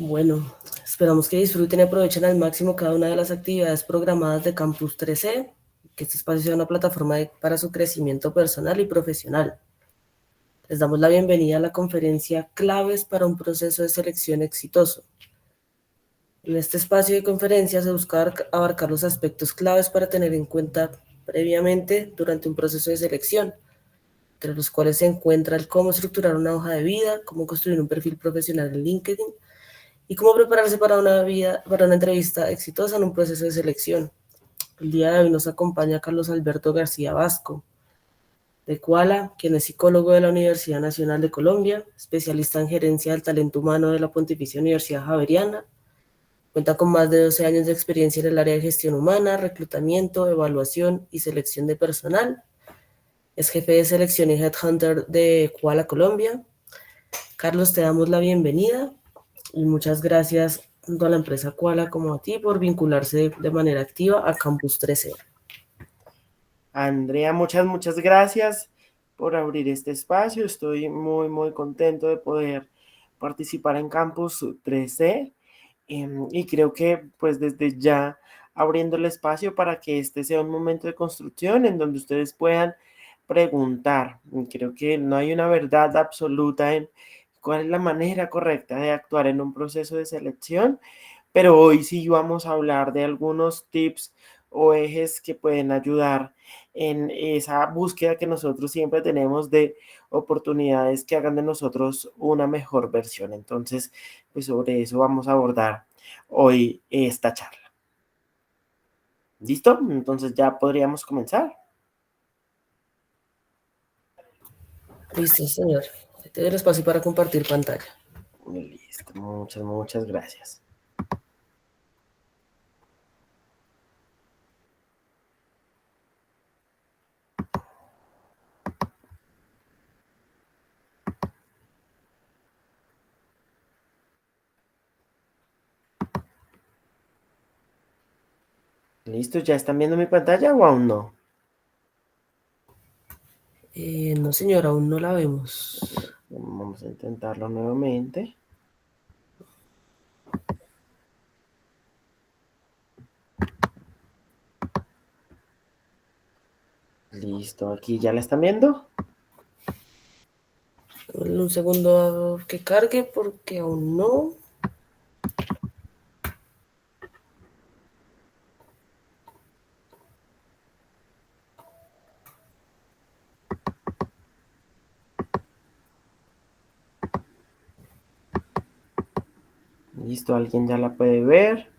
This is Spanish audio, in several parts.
Bueno, esperamos que disfruten y aprovechen al máximo cada una de las actividades programadas de Campus 3C, que este espacio sea una plataforma para su crecimiento personal y profesional. Les damos la bienvenida a la conferencia Claves para un proceso de selección exitoso. En este espacio de conferencia se busca abarcar los aspectos claves para tener en cuenta previamente durante un proceso de selección, entre los cuales se encuentra el cómo estructurar una hoja de vida, cómo construir un perfil profesional en LinkedIn y cómo prepararse para una entrevista exitosa en un proceso de selección. El día de hoy nos acompaña Carlos Alberto García Vasco, de Kuala, quien es psicólogo de la Universidad Nacional de Colombia, especialista en gerencia del talento humano de la Pontificia Universidad Javeriana. Cuenta con más de 12 años de experiencia en el área de gestión humana, reclutamiento, evaluación y selección de personal. Es jefe de selección y headhunter de Kuala, Colombia. Carlos, te damos la bienvenida y muchas gracias tanto a la empresa Kuala como a ti por vincularse de manera activa a Campus 13. Andrea, muchas gracias por abrir este espacio. Estoy muy contento de poder participar en Campus 3C y creo que pues desde ya abriendo el espacio para que este sea un momento de construcción en donde ustedes puedan preguntar. Creo que no hay una verdad absoluta en cuál es la manera correcta de actuar en un proceso de selección, pero hoy sí vamos a hablar de algunos tips o ejes que pueden ayudar en esa búsqueda que nosotros siempre tenemos de oportunidades que hagan de nosotros una mejor versión. Entonces, pues sobre eso vamos a abordar hoy esta charla. ¿Listo? Entonces ya podríamos comenzar. Listo, señor. Te doy el espacio para compartir pantalla. Listo, muchas gracias. ¿Listo? ¿Ya están viendo mi pantalla o aún no? No, señor, aún no la vemos. Vamos a intentarlo nuevamente. Listo, aquí ya la están viendo. Un segundo que cargue porque aún no. Listo, alguien ya la puede ver.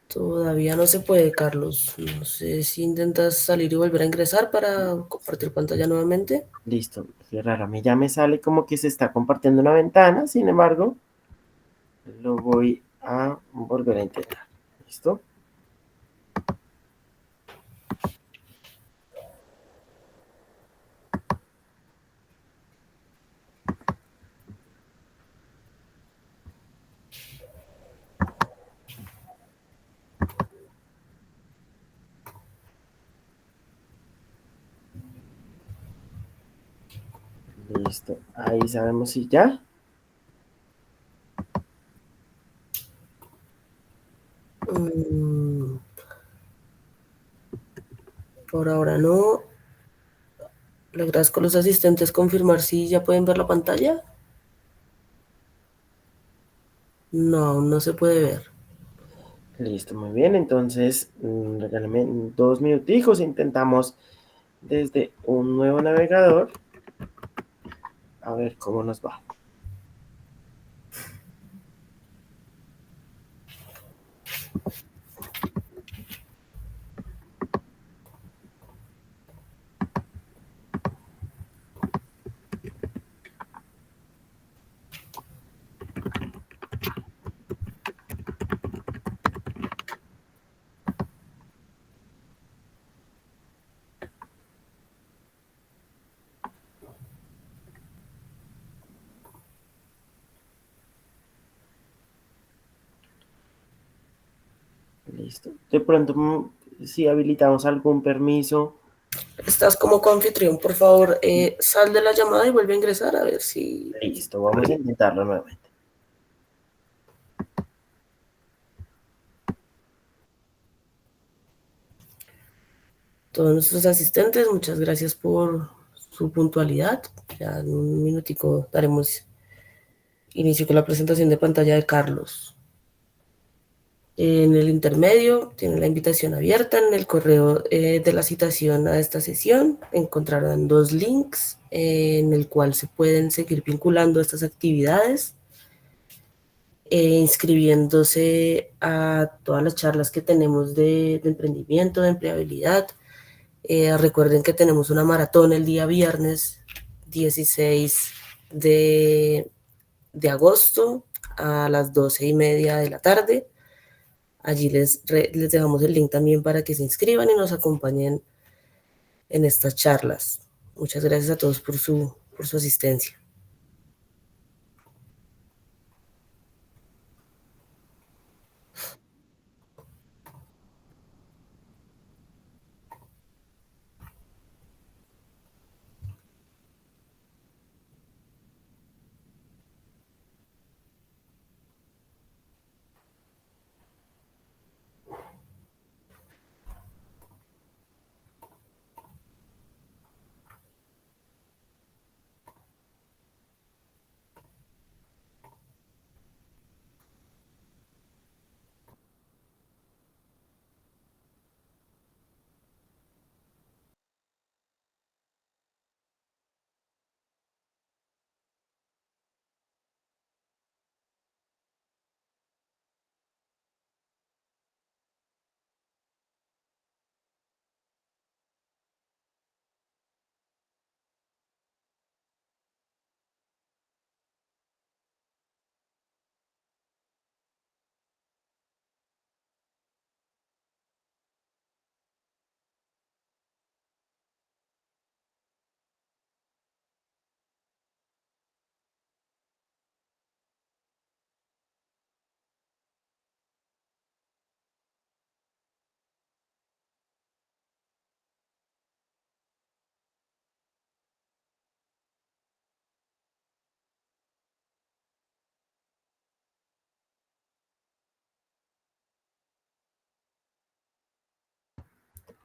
Todavía no se puede, Carlos. No sé si intentas salir y volver a ingresar para compartir pantalla nuevamente. Listo, qué raro. A mí ya me sale como que se está compartiendo una ventana. Sin embargo, lo voy a volver a intentar. ¿Listo? Listo. Ahí sabemos si ya. Mm, por ahora no. ¿Logras con los asistentes confirmar si ya pueden ver la pantalla? No, aún no se puede ver. Listo, muy bien. Entonces, regálame 2 minuticos. Intentamos desde un nuevo navegador. A ver cómo nos va. Listo. De pronto, si habilitamos algún permiso estás como coanfitrión, por favor, sal de la llamada y vuelve a ingresar a ver si... Listo, vamos a intentarlo nuevamente. Todos nuestros asistentes, muchas gracias por su puntualidad. Ya en un minutico daremos inicio con la presentación de pantalla de Carlos. En el intermedio tienen la invitación abierta en el correo de la citación a esta sesión. Encontrarán dos links en el cual se pueden seguir vinculando a estas actividades, inscribiéndose a todas las charlas que tenemos de emprendimiento, de empleabilidad. Recuerden que tenemos una maratón el día viernes 16 de agosto a las 12:30 de la tarde. Allí les dejamos el link también para que se inscriban y nos acompañen en estas charlas. Muchas gracias a todos por su asistencia.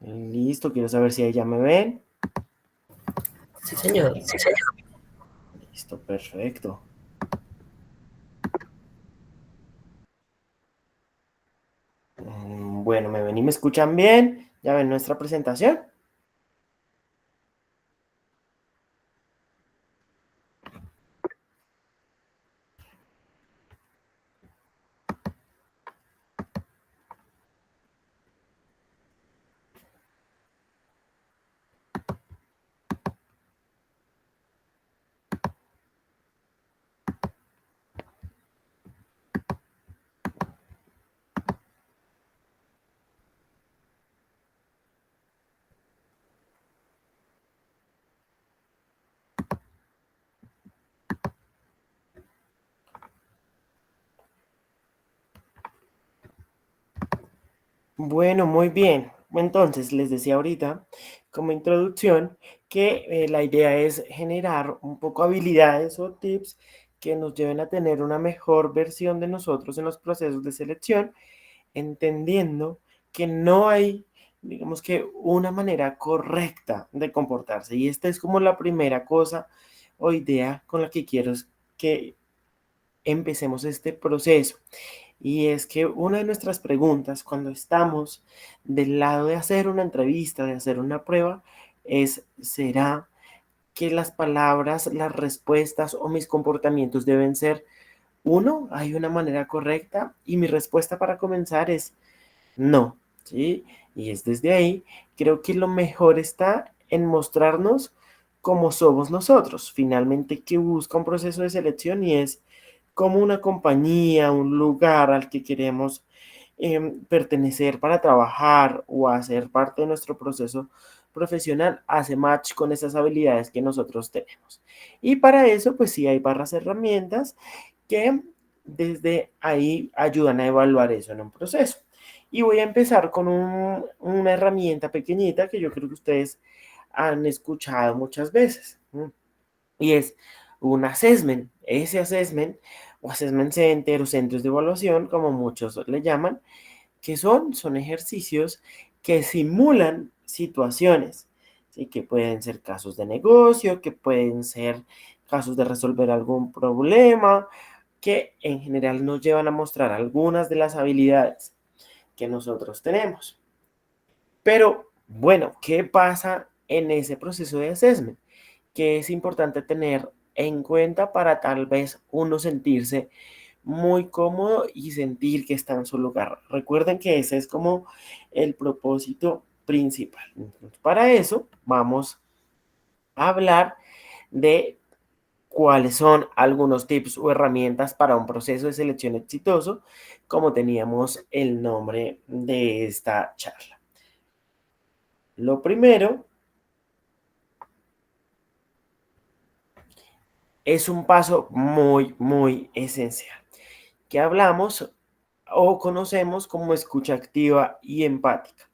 Listo, quiero saber si ahí ya me ven. Sí, señor. Listo, perfecto. Bueno, me ven y me escuchan bien. Ya ven nuestra presentación. Bueno, muy bien. Entonces, les decía ahorita, como introducción, que la idea es generar un poco habilidades o tips que nos lleven a tener una mejor versión de nosotros en los procesos de selección, entendiendo que no hay, digamos que, una manera correcta de comportarse. Y esta es como la primera cosa o idea con la que quiero que empecemos este proceso. Y es que una de nuestras preguntas cuando estamos del lado de hacer una entrevista, de hacer una prueba, es, ¿será que las palabras, las respuestas o mis comportamientos deben ser uno? ¿Hay una manera correcta? Y mi respuesta para comenzar es no, ¿sí? Y es desde ahí, creo que lo mejor está en mostrarnos cómo somos nosotros. Finalmente, que busca un proceso de selección y es como una compañía, un lugar al que queremos pertenecer para trabajar o hacer parte de nuestro proceso profesional, hace match con esas habilidades que nosotros tenemos. Y para eso, pues sí, hay barras herramientas que desde ahí ayudan a evaluar eso en un proceso. Y voy a empezar con una herramienta pequeñita que yo creo que ustedes han escuchado muchas veces. Y es un assessment. Ese assessment o assessment center o centros de evaluación, como muchos le llaman, que son ejercicios que simulan situaciones, ¿sí? Que pueden ser casos de negocio, que pueden ser casos de resolver algún problema, que en general nos llevan a mostrar algunas de las habilidades que nosotros tenemos. Pero bueno, ¿qué pasa en ese proceso de assessment? Que es importante tener en cuenta para tal vez uno sentirse muy cómodo y sentir que está en su lugar. Recuerden que ese es como el propósito principal. Entonces, para eso vamos a hablar de cuáles son algunos tips o herramientas para un proceso de selección exitoso, como teníamos el nombre de esta charla. Lo primero es un paso muy esencial, que hablamos o conocemos como escucha activa y empática.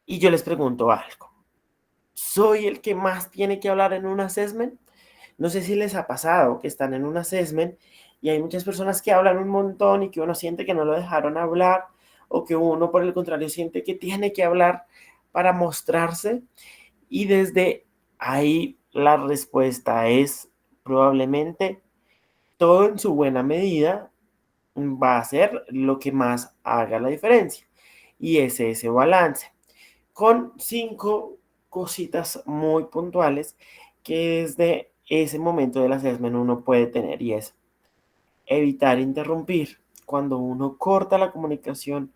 Y yo les pregunto algo. ¿Soy el que más tiene que hablar en un assessment? No sé si les ha pasado que están en un assessment y hay muchas personas que hablan un montón y que uno siente que no lo dejaron hablar o que uno por el contrario siente que tiene que hablar para mostrarse, y desde ahí la respuesta es probablemente todo en su buena medida va a ser lo que más haga la diferencia, y es ese balance con 5 cositas muy puntuales que desde ese momento del assessment uno puede tener, y es evitar interrumpir. Cuando uno corta la comunicación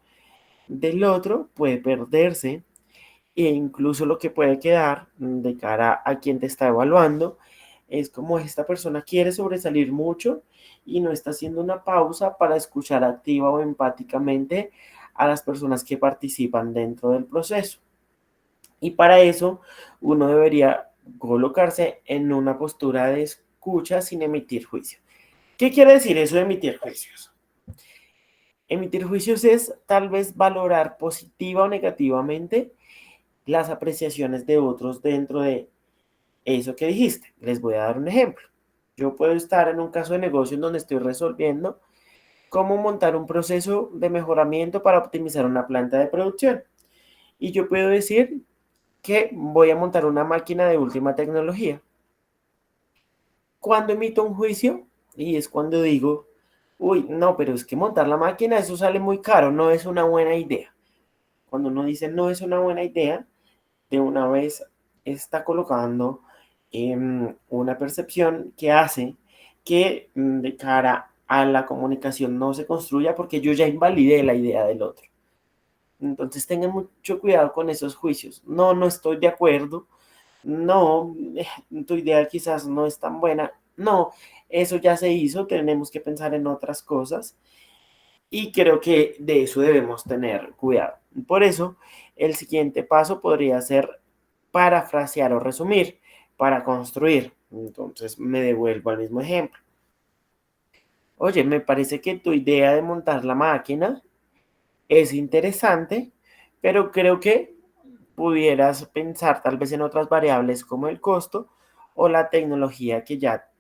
del otro puede perderse, e incluso lo que puede quedar de cara a quien te está evaluando es como esta persona quiere sobresalir mucho y no está haciendo una pausa para escuchar activa o empáticamente a las personas que participan dentro del proceso. Y para eso uno debería colocarse en una postura de escucha sin emitir juicio. ¿Qué quiere decir eso de emitir juicios? Emitir juicios es tal vez valorar positiva o negativamente las apreciaciones de otros dentro de eso que dijiste. Les voy a dar un ejemplo. Yo puedo estar en un caso de negocio en donde estoy resolviendo cómo montar un proceso de mejoramiento para optimizar una planta de producción. Y yo puedo decir que voy a montar una máquina de última tecnología. Cuando emito un juicio, y es cuando digo, uy, no, pero es que montar la máquina, eso sale muy caro, no es una buena idea. Cuando uno dice no es una buena idea, de una vez está colocando una percepción que hace que de cara a la comunicación no se construya, porque yo ya invalidé la idea del otro. Entonces tengan mucho cuidado con esos juicios. No, no estoy de acuerdo. No, tu idea quizás no es tan buena. No, eso ya se hizo, tenemos que pensar en otras cosas, y creo que de eso debemos tener cuidado. Por eso, el siguiente paso podría ser parafrasear o resumir para construir. Entonces me devuelvo al mismo ejemplo. Oye, me parece que tu idea de montar la máquina es interesante, pero creo que pudieras pensar tal vez en otras variables como el costo o la tecnología que ya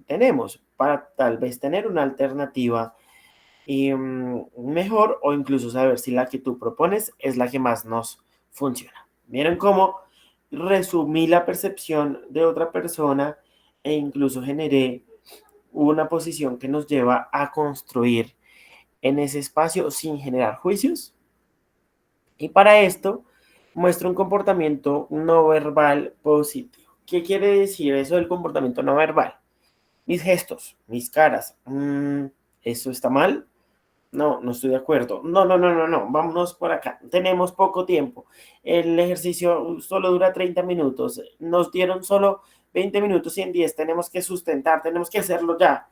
tenemos para tal vez tener una alternativa mejor, o incluso saber si la que tú propones es la que más nos funciona. ¿Vieron cómo resumí la percepción de otra persona e incluso generé una posición que nos lleva a construir en ese espacio sin generar juicios? Y para esto muestra un comportamiento no verbal positivo. ¿Qué quiere decir eso del comportamiento no verbal? Mis gestos, mis caras. ¿Eso está mal? No, no estoy de acuerdo. No, no, no, no, no. Vámonos por acá. Tenemos poco tiempo. El ejercicio solo dura 30 minutos. Nos dieron solo 20 minutos y en 10 tenemos que sustentar, tenemos que hacerlo ya.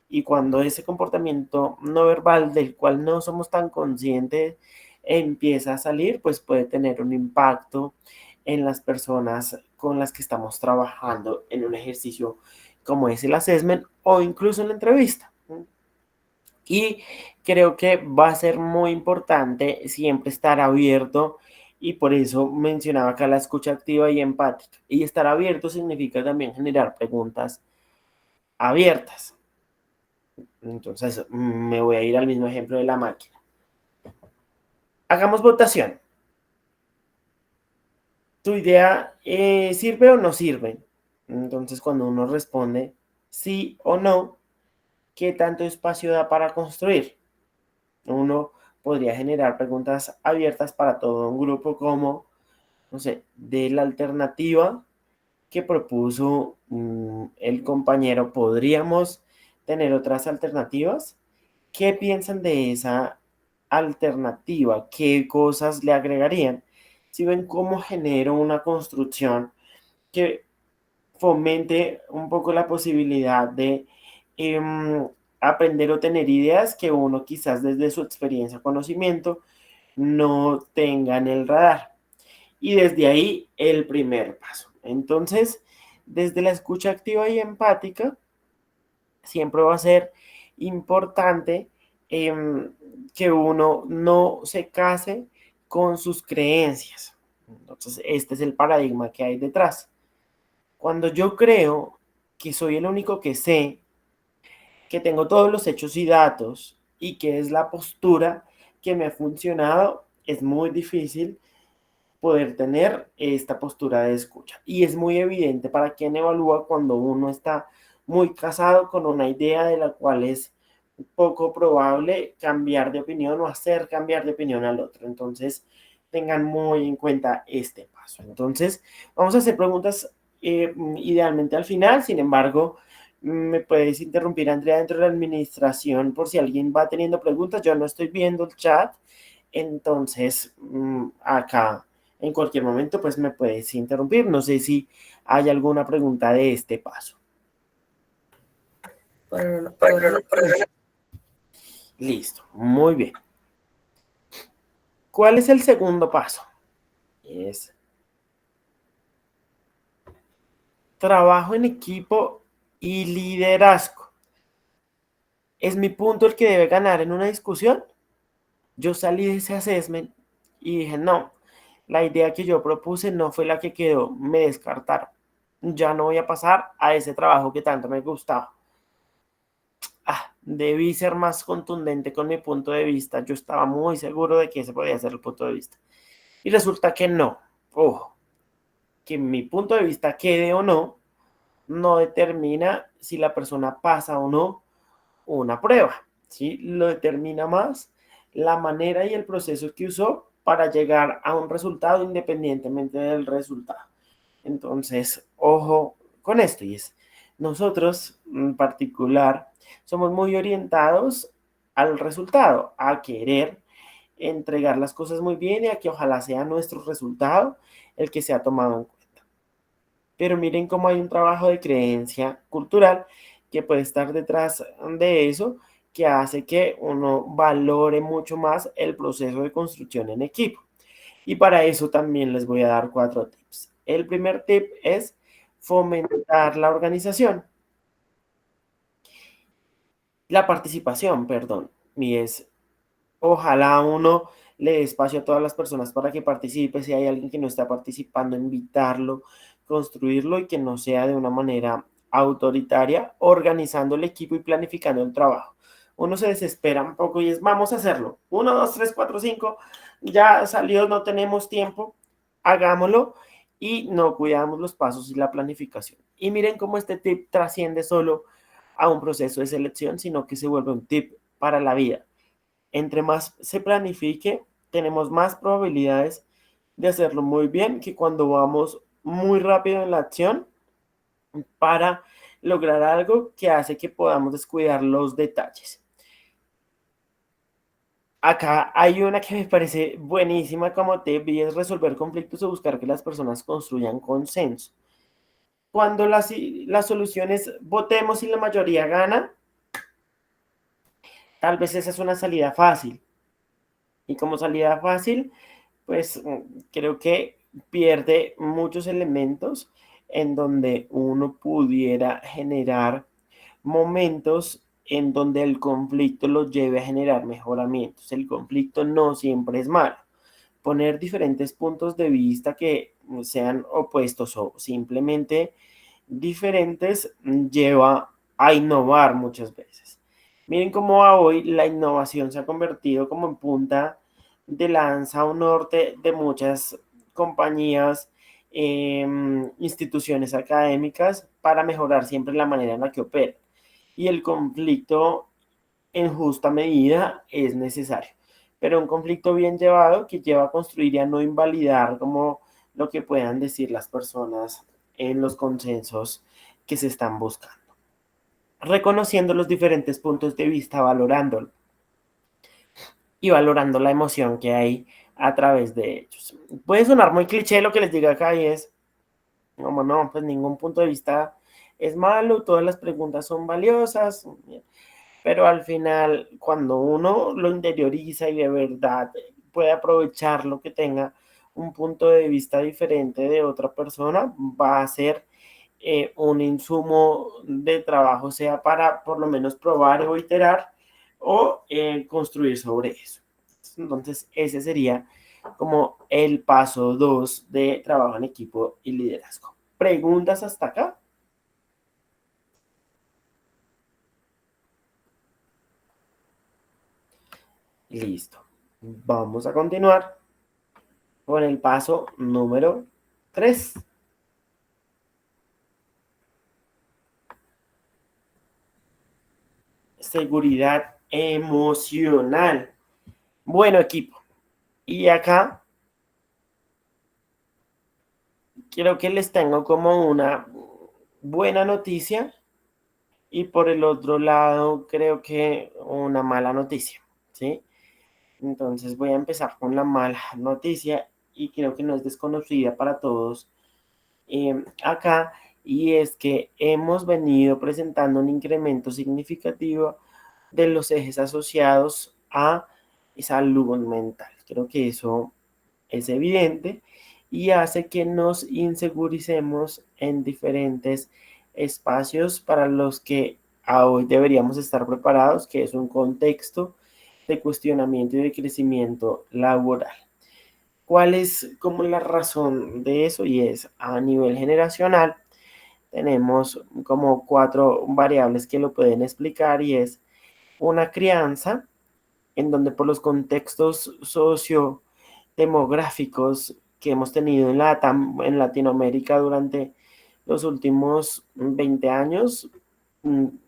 Y cuando ese comportamiento no verbal del cual no somos tan conscientes empieza a salir, pues puede tener un impacto en las personas con las que estamos trabajando en un ejercicio como es el assessment o incluso en la entrevista. Y creo que va a ser muy importante siempre estar abierto y por eso mencionaba acá la escucha activa y empática. Y estar abierto significa también generar preguntas abiertas. Entonces, me voy a ir al mismo ejemplo de la máquina. Hagamos votación. ¿Tu idea sirve o no sirve? Entonces, cuando uno responde sí o no, ¿qué tanto espacio da para construir? Uno podría generar preguntas abiertas para todo un grupo como, no sé, de la alternativa que propuso el compañero, ¿podríamos tener otras alternativas? ¿Qué piensan de esa alternativa? ¿Qué cosas le agregarían? Si ven cómo genero una construcción que fomente un poco la posibilidad de aprender o tener ideas que uno quizás desde su experiencia o conocimiento no tenga en el radar. Y desde ahí el primer paso. Entonces, desde la escucha activa y empática, siempre va a ser importante em, que uno no se case con sus creencias. Entonces, este es el paradigma que hay detrás. Cuando yo creo que soy el único que sé, que tengo todos los hechos y datos y que es la postura que me ha funcionado, es muy difícil poder tener esta postura de escucha. Y es muy evidente para quien evalúa cuando uno está muy casado con una idea de la cual es poco probable cambiar de opinión o hacer cambiar de opinión al otro. Entonces, tengan muy en cuenta este paso. Entonces, vamos a hacer preguntas idealmente al final. Sin embargo, me puedes interrumpir, Andrea, dentro de la administración por si alguien va teniendo preguntas. Yo no estoy viendo el chat. Entonces, acá en cualquier momento, pues me puedes interrumpir. No sé si hay alguna pregunta de este paso. Por ahora no tengo. Listo, muy bien. ¿Cuál es el segundo paso? Es trabajo en equipo y liderazgo. ¿Es mi punto el que debe ganar en una discusión? Yo salí de ese assessment y dije, no, la idea que yo propuse no fue la que quedó, me descartaron. Ya no voy a pasar a ese trabajo que tanto me gustaba. Debí ser más contundente con mi punto de vista. Yo estaba muy seguro de que ese podía ser el punto de vista. Y resulta que no. Ojo, que mi punto de vista quede o no, no determina si la persona pasa o no una prueba. ¿Sí? Lo determina más la manera y el proceso que usó para llegar a un resultado independientemente del resultado. Entonces, ojo con esto. Y es, nosotros en particular somos muy orientados al resultado, a querer entregar las cosas muy bien y a que ojalá sea nuestro resultado el que sea tomado en cuenta. Pero miren cómo hay un trabajo de creencia cultural que puede estar detrás de eso, que hace que uno valore mucho más el proceso de construcción en equipo. Y para eso también les voy a dar 4 tips. El primer tip es fomentar la organización, la participación, perdón. Y es, ojalá uno le dé espacio a todas las personas para que participe. Si hay alguien que no está participando, invitarlo, construirlo y que no sea de una manera autoritaria, organizando el equipo y planificando el trabajo. Uno se desespera un poco y es, vamos a hacerlo. 1, 2, 3, 4, 5, ya salió, no tenemos tiempo, hagámoslo y no cuidamos los pasos y la planificación. Y miren cómo este tip trasciende solo a un proceso de selección, sino que se vuelve un tip para la vida. Entre más se planifique, tenemos más probabilidades de hacerlo muy bien que cuando vamos muy rápido en la acción para lograr algo que hace que podamos descuidar los detalles. Acá hay una que me parece buenísima como tip y es resolver conflictos o buscar que las personas construyan consenso. Cuando las soluciones votemos y la mayoría gana, tal vez esa es una salida fácil. Y como salida fácil, pues creo que pierde muchos elementos en donde uno pudiera generar momentos en donde el conflicto los lleve a generar mejoramientos. El conflicto no siempre es malo, poner diferentes puntos de vista que sean opuestos o simplemente diferentes lleva a innovar muchas veces. Miren cómo hoy la innovación se ha convertido como en punta de lanza o norte de muchas compañías, instituciones académicas para mejorar siempre la manera en la que operan. Y el conflicto en justa medida es necesario, pero un conflicto bien llevado que lleva a construir y a no invalidar como lo que puedan decir las personas en los consensos que se están buscando. Reconociendo los diferentes puntos de vista, valorándolo y valorando la emoción que hay a través de ellos. Puede sonar muy cliché lo que les diga acá y es, como no, pues ningún punto de vista es malo, todas las preguntas son valiosas, pero al final, cuando uno lo interioriza y de verdad puede aprovechar lo que tenga un punto de vista diferente de otra persona, va a ser un insumo de trabajo, sea para por lo menos probar o iterar o construir sobre eso. Entonces, ese sería como el paso 2 de trabajo en equipo y liderazgo. ¿Preguntas hasta acá? Listo. Vamos a continuar con el paso número 3. Seguridad emocional. Bueno, equipo. Y acá quiero que les tengo como una buena noticia y por el otro lado creo que una mala noticia, ¿sí? Entonces voy a empezar con la mala noticia y creo que no es desconocida para todos acá, y es que hemos venido presentando un incremento significativo de los ejes asociados a salud mental. Creo que eso es evidente y hace que nos inseguricemos en diferentes espacios para los que a hoy deberíamos estar preparados, que es un contexto de cuestionamiento y de crecimiento laboral. ¿Cuál es como la razón de eso? Y es a nivel generacional, tenemos como 4 variables que lo pueden explicar y es una crianza en donde por los contextos sociodemográficos que hemos tenido en Latinoamérica durante los últimos 20 años,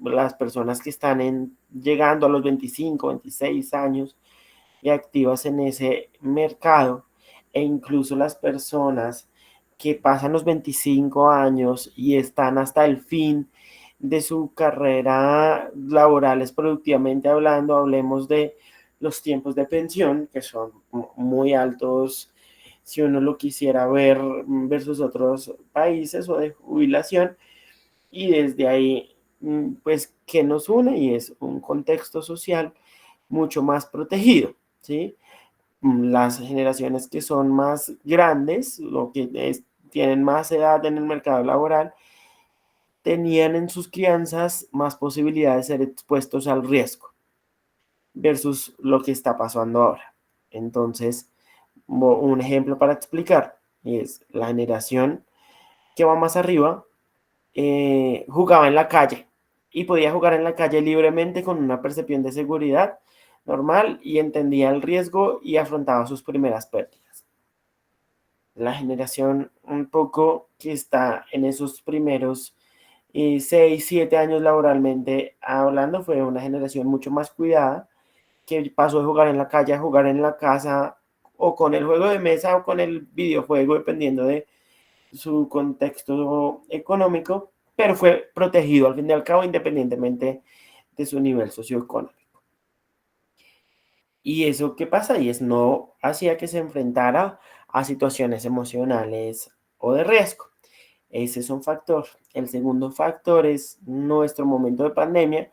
las personas que están llegando a los 25, 26 años y activas en ese mercado, e incluso las personas que pasan los 25 años y están hasta el fin de su carrera laborales productivamente hablando, hablemos de los tiempos de pensión, que son muy altos si uno lo quisiera ver versus otros países, o de jubilación, y desde ahí, pues, ¿qué nos une? Y es un contexto social mucho más protegido, ¿sí? Las generaciones que son más grandes o que tienen más edad en el mercado laboral, tenían en sus crianzas más posibilidades de ser expuestos al riesgo versus lo que está pasando ahora. Entonces, un ejemplo para explicar es la generación que va más arriba, jugaba en la calle y podía jugar en la calle libremente con una percepción de seguridad normal y entendía el riesgo y afrontaba sus primeras pérdidas. La generación un poco que está en esos primeros 6, 7 años laboralmente hablando fue una generación mucho más cuidada, que pasó de jugar en la calle a jugar en la casa o con el juego de mesa o con el videojuego, dependiendo de su contexto económico, pero fue protegido al fin y al cabo independientemente de su nivel socioeconómico. ¿Y eso qué pasa? Y es no hacía que se enfrentara a situaciones emocionales o de riesgo. Ese es un factor. El segundo factor es nuestro momento de pandemia.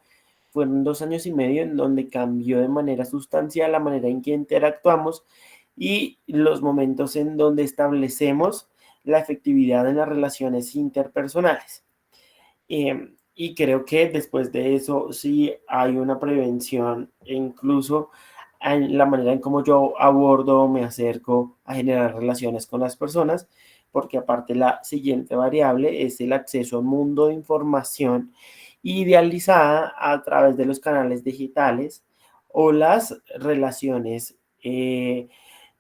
Fueron 2 años y medio en donde cambió de manera sustancial la manera en que interactuamos y los momentos en donde establecemos la efectividad en las relaciones interpersonales. Y creo que después de eso sí hay una prevención e incluso en la manera en cómo yo abordo, me acerco a generar relaciones con las personas, porque aparte la siguiente variable es el acceso a un mundo de información idealizada a través de los canales digitales o las relaciones que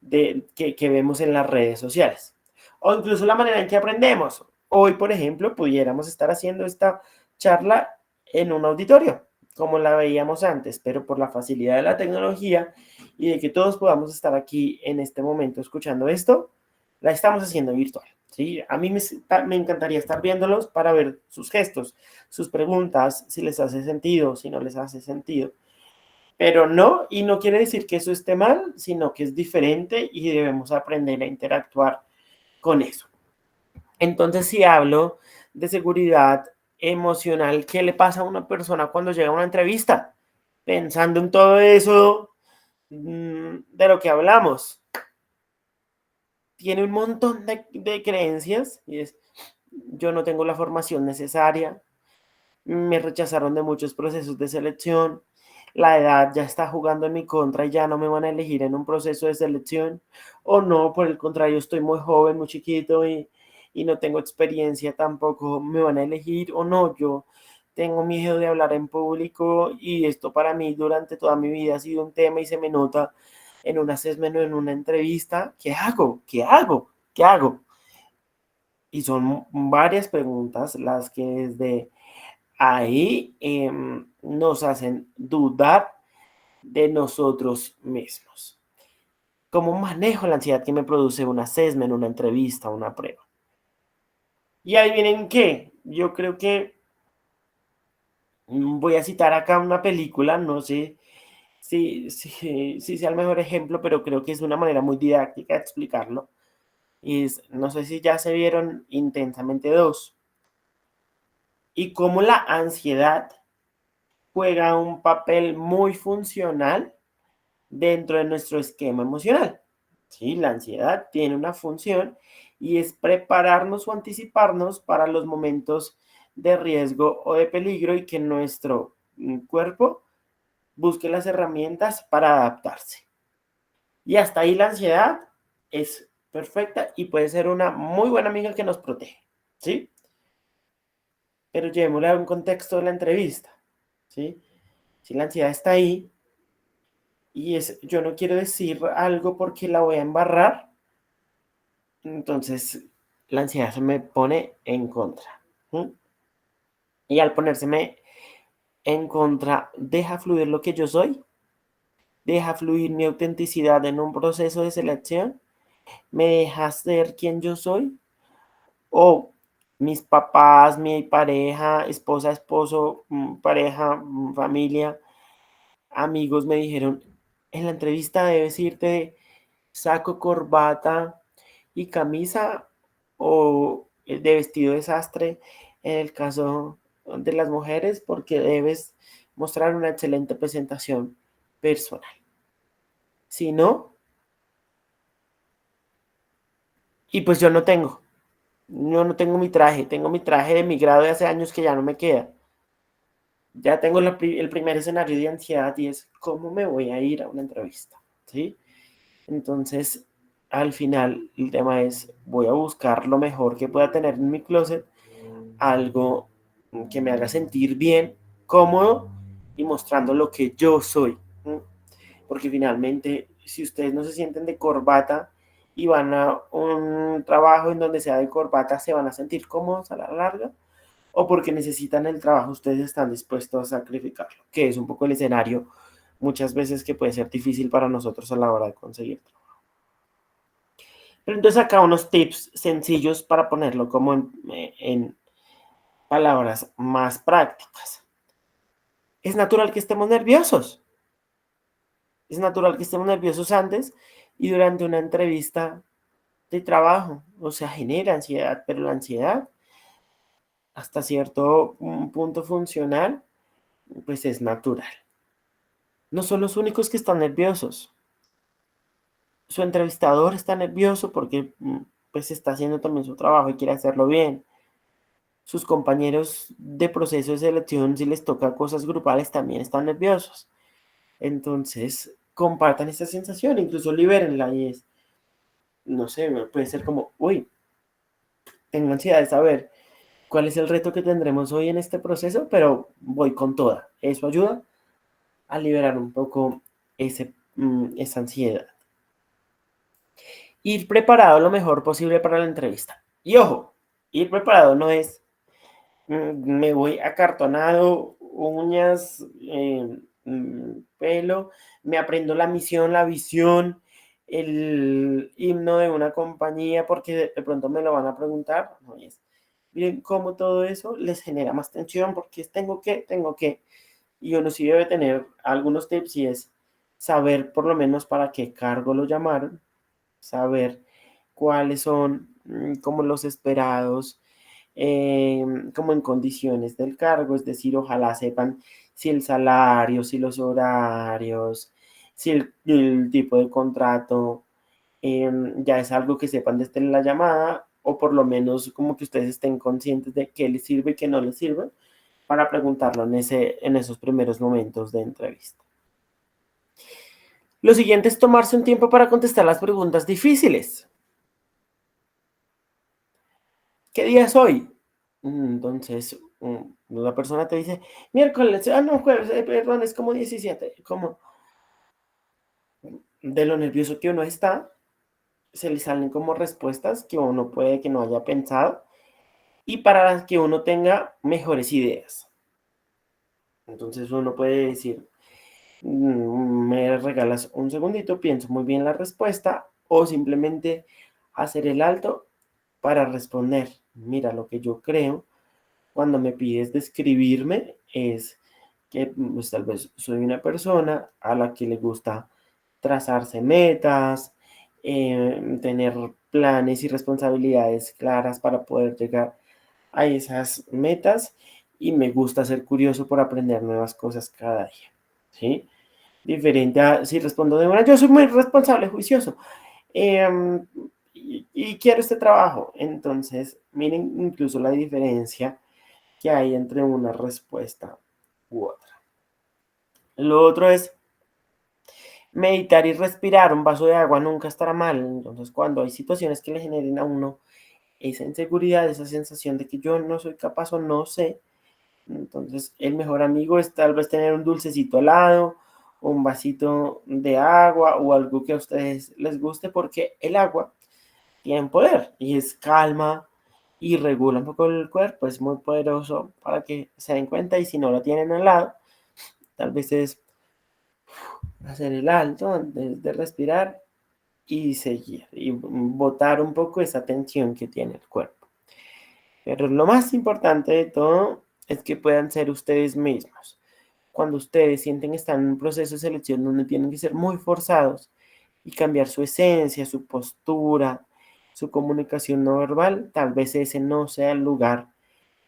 vemos en las redes sociales. O incluso la manera en que aprendemos. Hoy, por ejemplo, pudiéramos estar haciendo esta charla en un auditorio, como la veíamos antes, pero por la facilidad de la tecnología y de que todos podamos estar aquí en este momento escuchando esto, la estamos haciendo virtual. ¿Sí? A mí me encantaría estar viéndolos para ver sus gestos, sus preguntas, si les hace sentido, si no les hace sentido. Pero no, y no quiere decir que eso esté mal, sino que es diferente y debemos aprender a interactuar con eso. Entonces, si hablo de seguridad emocional, ¿qué le pasa a una persona cuando llega a una entrevista? Pensando en todo eso de lo que hablamos. Tiene un montón de creencias y es, yo no tengo la formación necesaria, me rechazaron de muchos procesos de selección, la edad ya está jugando en mi contra y ya no me van a elegir en un proceso de selección, o no, por el contrario, estoy muy joven, muy chiquito y no tengo experiencia tampoco, me van a elegir, o no, yo tengo miedo de hablar en público y esto para mí durante toda mi vida ha sido un tema y se me nota en un assessment o en una entrevista. ¿Qué hago? ¿Qué hago? ¿Qué hago? Y son varias preguntas las que desde ahí nos hacen dudar de nosotros mismos. ¿Cómo manejo la ansiedad que me produce un assessment, una entrevista, una prueba? Y ahí vienen qué. Yo creo que voy a citar acá una película, no sé si sea el mejor ejemplo, pero creo que es una manera muy didáctica de explicarlo. No sé si ya se vieron Intensamente dos y cómo la ansiedad juega un papel muy funcional dentro de nuestro esquema emocional. ¿Sí? La ansiedad tiene una función y es prepararnos o anticiparnos para los momentos de riesgo o de peligro y que nuestro cuerpo busque las herramientas para adaptarse. Y hasta ahí la ansiedad es perfecta y puede ser una muy buena amiga que nos protege, ¿sí? Pero llevémosle a un contexto de la entrevista, ¿sí? Si la ansiedad está ahí y yo no quiero decir algo porque la voy a embarrar, entonces la ansiedad se me pone en contra. ¿Sí? Y al ponérseme en contra, deja fluir lo que yo soy, deja fluir mi autenticidad en un proceso de selección, me deja ser quien yo soy, o mis papás, mi pareja, esposa, esposo, pareja, familia, amigos me dijeron, en la entrevista debes irte de saco, corbata y camisa o de vestido de sastre en el caso de las mujeres porque debes mostrar una excelente presentación personal. Si no, y pues yo no tengo tengo mi traje de mi grado de hace años que ya no me queda. Ya tengo el primer escenario de ansiedad y es cómo me voy a ir a una entrevista, ¿sí? Entonces, al final, el tema es, voy a buscar lo mejor que pueda tener en mi closet, algo que me haga sentir bien, cómodo y mostrando lo que yo soy. Porque finalmente, si ustedes no se sienten de corbata y van a un trabajo en donde sea de corbata, se van a sentir cómodos a la larga o porque necesitan el trabajo, ustedes están dispuestos a sacrificarlo, que es un poco el escenario muchas veces que puede ser difícil para nosotros a la hora de conseguir trabajo. Pero entonces acá unos tips sencillos para ponerlo como en palabras más prácticas. Es natural que estemos nerviosos. Es natural que estemos nerviosos antes y durante una entrevista de trabajo. O sea, genera ansiedad, pero la ansiedad hasta cierto punto funcional, pues es natural. No son los únicos que están nerviosos. Su entrevistador está nervioso porque pues está haciendo también su trabajo y quiere hacerlo bien. Sus compañeros de proceso de selección, si les toca cosas grupales, también están nerviosos. Entonces, compartan esta sensación, incluso libérenla y es, no sé, puede ser como, uy, tengo ansiedad de saber cuál es el reto que tendremos hoy en este proceso, pero voy con toda. Eso ayuda a liberar un poco esa ansiedad. Ir preparado lo mejor posible para la entrevista. Y ojo, ir preparado no es me voy acartonado, uñas, pelo, me aprendo la misión, la visión, el himno de una compañía porque de pronto me lo van a preguntar. No es. Miren cómo todo eso les genera más tensión porque es tengo que. Y uno sí debe tener algunos tips y es saber por lo menos para qué cargo lo llamaron, saber cuáles son como los esperados, como en condiciones del cargo, es decir, ojalá sepan si el salario, si los horarios, si el tipo de contrato ya es algo que sepan desde la llamada o por lo menos como que ustedes estén conscientes de qué les sirve y qué no les sirve para preguntarlo en esos primeros momentos de entrevista. Lo siguiente es tomarse un tiempo para contestar las preguntas difíciles. ¿Qué día es hoy? Entonces, la persona te dice, miércoles, no, jueves, perdón, es como 17, como de lo nervioso que uno está, se le salen como respuestas que uno puede que no haya pensado y para las que uno tenga mejores ideas. Entonces uno puede decir, me regalas un segundito, pienso muy bien la respuesta o simplemente hacer el alto para responder. Mira, lo que yo creo cuando me pides describirme es que pues, tal vez soy una persona a la que le gusta trazarse metas, tener planes y responsabilidades claras para poder llegar a esas metas y me gusta ser curioso por aprender nuevas cosas cada día, ¿sí? Diferente a si respondo de una, yo soy muy responsable, juicioso, y quiero este trabajo. Entonces, miren incluso la diferencia que hay entre una respuesta u otra. Lo otro es meditar y respirar. Un vaso de agua nunca estará mal. Entonces, cuando hay situaciones que le generen a uno esa inseguridad, esa sensación de que yo no soy capaz o no sé, entonces el mejor amigo es tal vez tener un dulcecito al lado, un vasito de agua o algo que a ustedes les guste, porque el agua tiene poder y es calma y regula un poco el cuerpo, es muy poderoso para que se den cuenta y si no lo tienen al lado, tal vez es hacer el alto antes de respirar y seguir y botar un poco esa tensión que tiene el cuerpo. Pero lo más importante de todo es que puedan ser ustedes mismos. Cuando ustedes sienten que están en un proceso de selección donde tienen que ser muy forzados y cambiar su esencia, su postura, su comunicación no verbal, tal vez ese no sea el lugar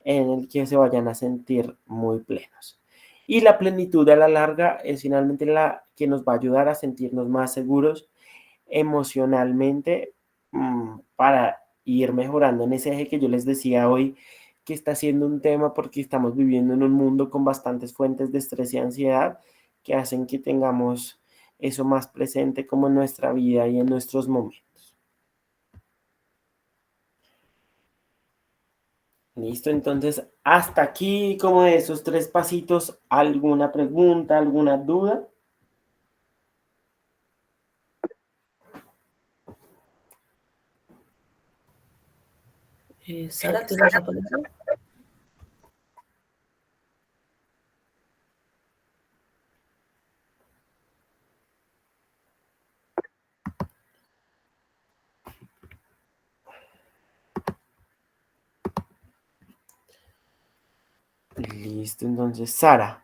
en el que se vayan a sentir muy plenos. Y la plenitud a la larga es finalmente la que nos va a ayudar a sentirnos más seguros emocionalmente para ir mejorando en ese eje que yo les decía hoy, que está siendo un tema porque estamos viviendo en un mundo con bastantes fuentes de estrés y ansiedad que hacen que tengamos eso más presente como en nuestra vida y en nuestros momentos. Listo, entonces hasta aquí como de esos tres pasitos, ¿alguna pregunta, alguna duda? Sara, ¿tienes la palabra? Listo, entonces Sara.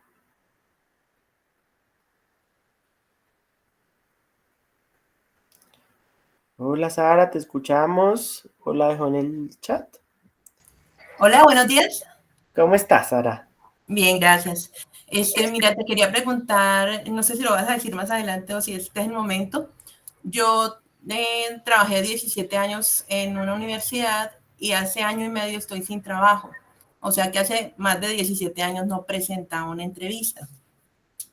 Hola Sara, te escuchamos. Hola, dejo en el chat. Hola, buenos días. ¿Cómo estás, Sara? Bien, gracias. Mira, te quería preguntar, no sé si lo vas a decir más adelante o si este es el momento. Yo trabajé 17 años en una universidad y hace año y medio estoy sin trabajo. O sea que hace más de 17 años no presentaba una entrevista.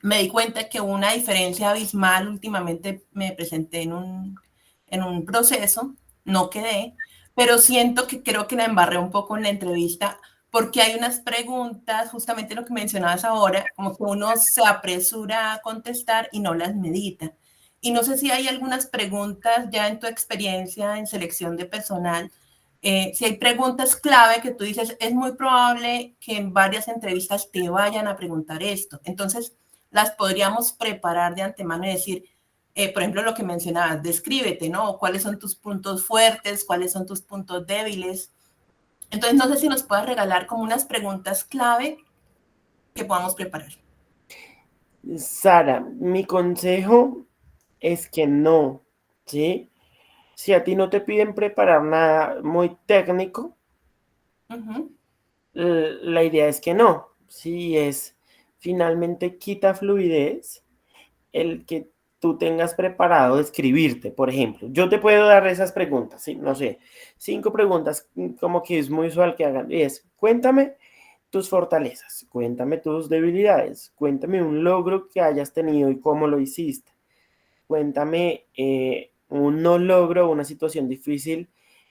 me di cuenta que una diferencia abismal. Últimamente me presenté en un proceso, no quedé, pero siento que creo que la embarré un poco en la entrevista porque hay unas preguntas, justamente lo que mencionabas ahora, como que uno se apresura a contestar y no las medita. Y no sé si hay algunas preguntas ya en tu experiencia en selección de personal, si hay preguntas clave que tú dices, es muy probable que en varias entrevistas te vayan a preguntar esto. Entonces, las podríamos preparar de antemano y decir, por ejemplo, lo que mencionabas, descríbete, ¿no? ¿Cuáles son tus puntos fuertes? ¿Cuáles son tus puntos débiles? Entonces, no sé si nos puedes regalar como unas preguntas clave que podamos preparar. Sara, mi consejo es que no, ¿sí? Si a ti no te piden preparar nada muy técnico, la idea es que no. Si es finalmente quita fluidez el que tú tengas preparado escribirte, por ejemplo. Yo te puedo dar esas preguntas, ¿sí? No sé, 5 preguntas como que es muy usual que hagan. Y es, cuéntame tus fortalezas, cuéntame tus debilidades, cuéntame un logro que hayas tenido y cómo lo hiciste. Cuéntame un no logro, una situación difícil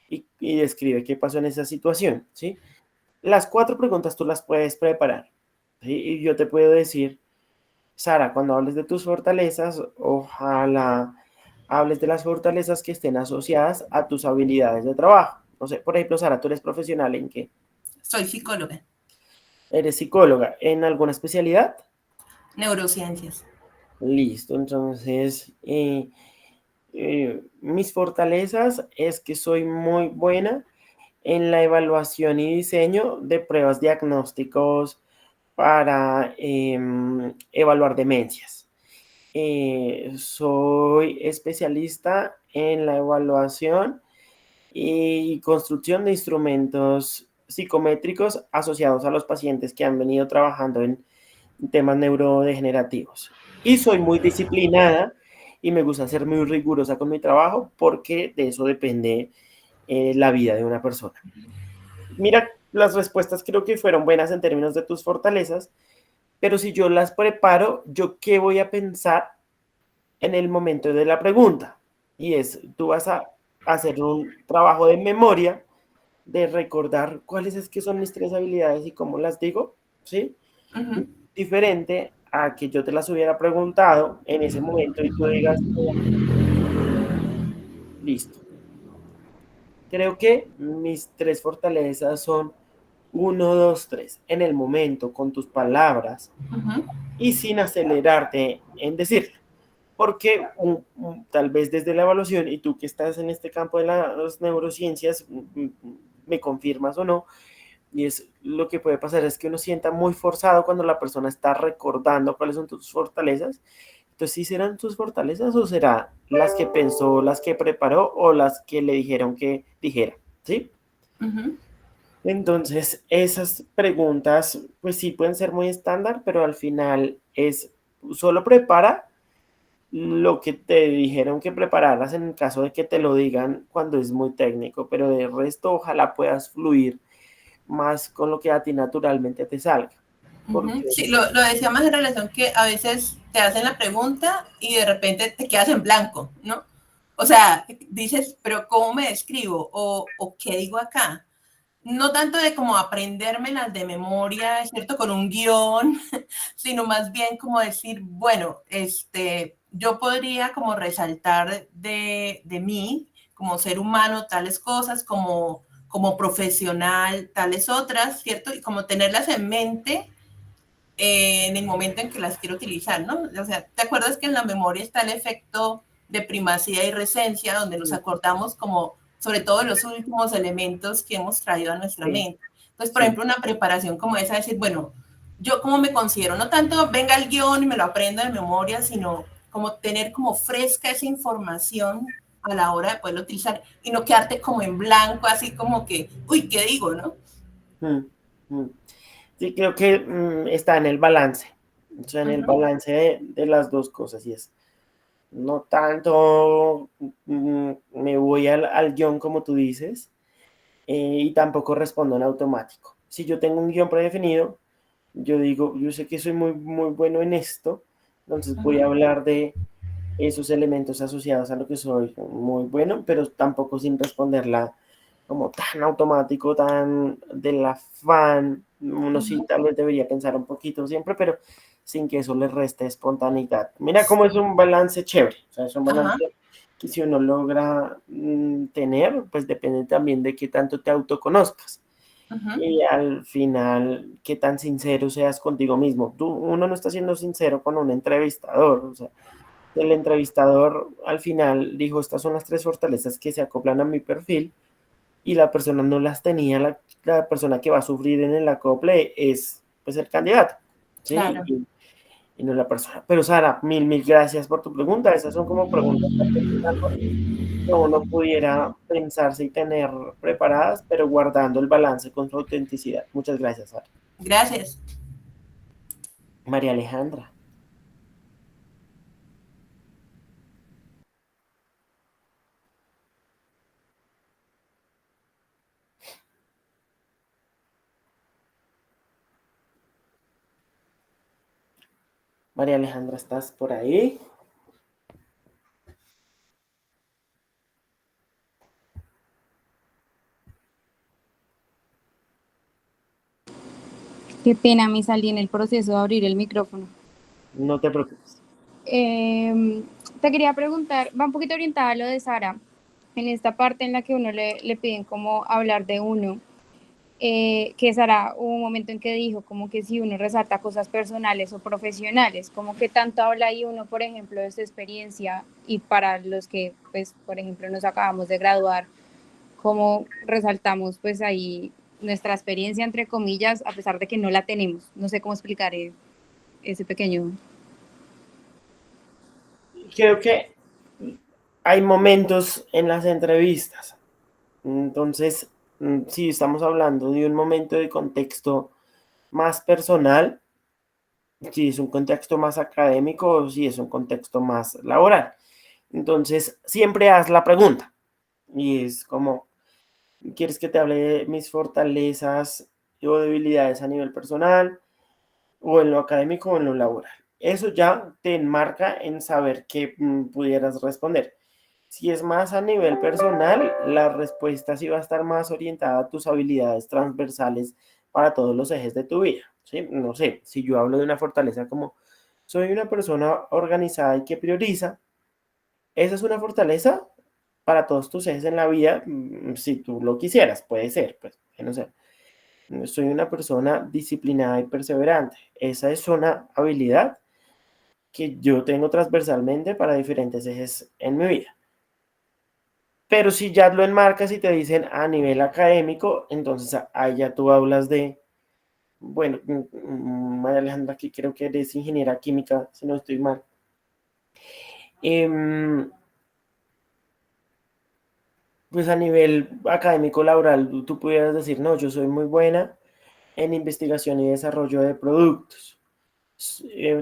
y describe qué pasó en esa situación, ¿sí? Las 4 preguntas tú las puedes preparar, ¿sí? Y yo te puedo decir, Sara, cuando hables de tus fortalezas, ojalá hables de las fortalezas que estén asociadas a tus habilidades de trabajo. No sé, por ejemplo, Sara, tú eres profesional ¿en qué? Soy psicóloga. ¿Eres psicóloga en alguna especialidad? Neurociencias. Listo, entonces mis fortalezas es que soy muy buena en la evaluación y diseño de pruebas diagnósticos para evaluar demencias. Soy especialista en la evaluación y construcción de instrumentos psicométricos asociados a los pacientes que han venido trabajando en temas neurodegenerativos. Y soy muy disciplinada y me gusta ser muy rigurosa con mi trabajo porque de eso depende la vida de una persona. Mira, las respuestas creo que fueron buenas en términos de tus fortalezas, pero si yo las preparo, ¿yo qué voy a pensar en el momento de la pregunta? Y es, tú vas a hacer un trabajo de memoria, de recordar cuáles es que son mis 3 habilidades y cómo las digo, ¿sí? Diferente a que yo te las hubiera preguntado en ese momento y tú digas, oh, listo. Creo que mis 3 fortalezas son 1, 2, 3 en el momento, con tus palabras y sin acelerarte en decirlo. Porque tal vez desde la evaluación, y tú que estás en este campo de las neurociencias, me confirmas o no, y es lo que puede pasar es que uno sienta muy forzado cuando la persona está recordando cuáles son tus fortalezas. Entonces, ¿sí serán tus fortalezas o será las que pensó, las que preparó o las que le dijeron que dijera? ¿Sí? Entonces, esas preguntas, pues sí pueden ser muy estándar, pero al final es solo prepara lo que te dijeron que prepararas en caso de que te lo digan cuando es muy técnico, pero de resto ojalá puedas fluir más con lo que a ti naturalmente te salga. Porque Sí, lo decía más en relación que a veces te hacen la pregunta y de repente te quedas en blanco, ¿no? O sea, dices, pero ¿cómo me describo? ¿O qué digo acá? No tanto de como aprendérmelas de memoria, ¿cierto? Con un guión, sino más bien como decir, bueno, yo podría como resaltar de mí, como ser humano, tales cosas, como profesional, tales otras, ¿cierto? Y como tenerlas en mente en el momento en que las quiero utilizar, ¿no? O sea, ¿te acuerdas que en la memoria está el efecto de primacía y recencia, donde nos acordamos como sobre todo los últimos elementos que hemos traído a nuestra sí, mente? Entonces, por sí. ejemplo, una preparación como esa, decir, bueno, yo cómo me considero, no tanto venga el guión y me lo aprendo de memoria, sino como tener como fresca esa información a la hora de poderlo utilizar y no quedarte como en blanco, así como que, uy, ¿qué digo, no? Mm, mm. Sí, creo que está en el balance, o sea, en el balance de las dos cosas, y es, no tanto me voy al guión como tú dices, y tampoco respondo en automático. Si yo tengo un guión predefinido, yo digo, yo sé que soy muy, muy bueno en esto, Entonces voy a hablar de esos elementos asociados a lo que soy muy bueno, pero tampoco sin responderla como tan automático, tan del afán. Uno sí tal vez debería pensar un poquito siempre, pero sin que eso le reste espontaneidad. Mira cómo es un balance chévere, o sea, es un Ajá. balance que si uno logra tener, pues depende también de qué tanto te autoconozcas. Y al final, qué tan sincero seas contigo mismo. Uno no está siendo sincero con un entrevistador, o sea, el entrevistador al final dijo, estas son las tres fortalezas que se acoplan a mi perfil y la persona no las tenía, la persona que va a sufrir en el acople es pues el candidato, ¿sí? Claro. Y no la persona. Pero Sara, mil gracias por tu pregunta. Esas son como preguntas que uno pudiera pensarse y tener preparadas, pero guardando el balance con su autenticidad. Muchas gracias, Sara. Gracias. María Alejandra. María Alejandra, ¿estás por ahí? Qué pena, me salí en el proceso de abrir el micrófono. No te preocupes. Te quería preguntar, va un poquito orientada a lo de Sara, en esta parte en la que uno le piden como hablar de uno, que Sara hubo un momento en que dijo como que si uno resalta cosas personales o profesionales, como que tanto habla ahí uno, por ejemplo, de su experiencia y para los que, pues, por ejemplo, nos acabamos de graduar, cómo resaltamos pues ahí nuestra experiencia, entre comillas, a pesar de que no la tenemos. No sé cómo explicar ese pequeño. Creo que hay momentos en las entrevistas. Entonces, si estamos hablando de un momento de contexto más personal, si es un contexto más académico o si es un contexto más laboral. Entonces, siempre haz la pregunta. Y es como, ¿quieres que te hable de mis fortalezas o debilidades a nivel personal, o en lo académico o en lo laboral? Eso ya te enmarca en saber qué pudieras responder. Si es más a nivel personal, la respuesta sí va a estar más orientada a tus habilidades transversales para todos los ejes de tu vida, ¿sí? No sé, si yo hablo de una fortaleza como soy una persona organizada y que prioriza, esa es una fortaleza para todos tus ejes en la vida, si tú lo quisieras, puede ser, pues, no sé. Soy una persona disciplinada y perseverante. Esa es una habilidad que yo tengo transversalmente para diferentes ejes en mi vida. Pero si ya lo enmarcas y te dicen a nivel académico, entonces ahí ya tú hablas de, bueno, María Alejandra, aquí creo que eres ingeniera química, si no estoy mal. Pues a nivel académico laboral, tú pudieras decir, no, yo soy muy buena en investigación y desarrollo de productos.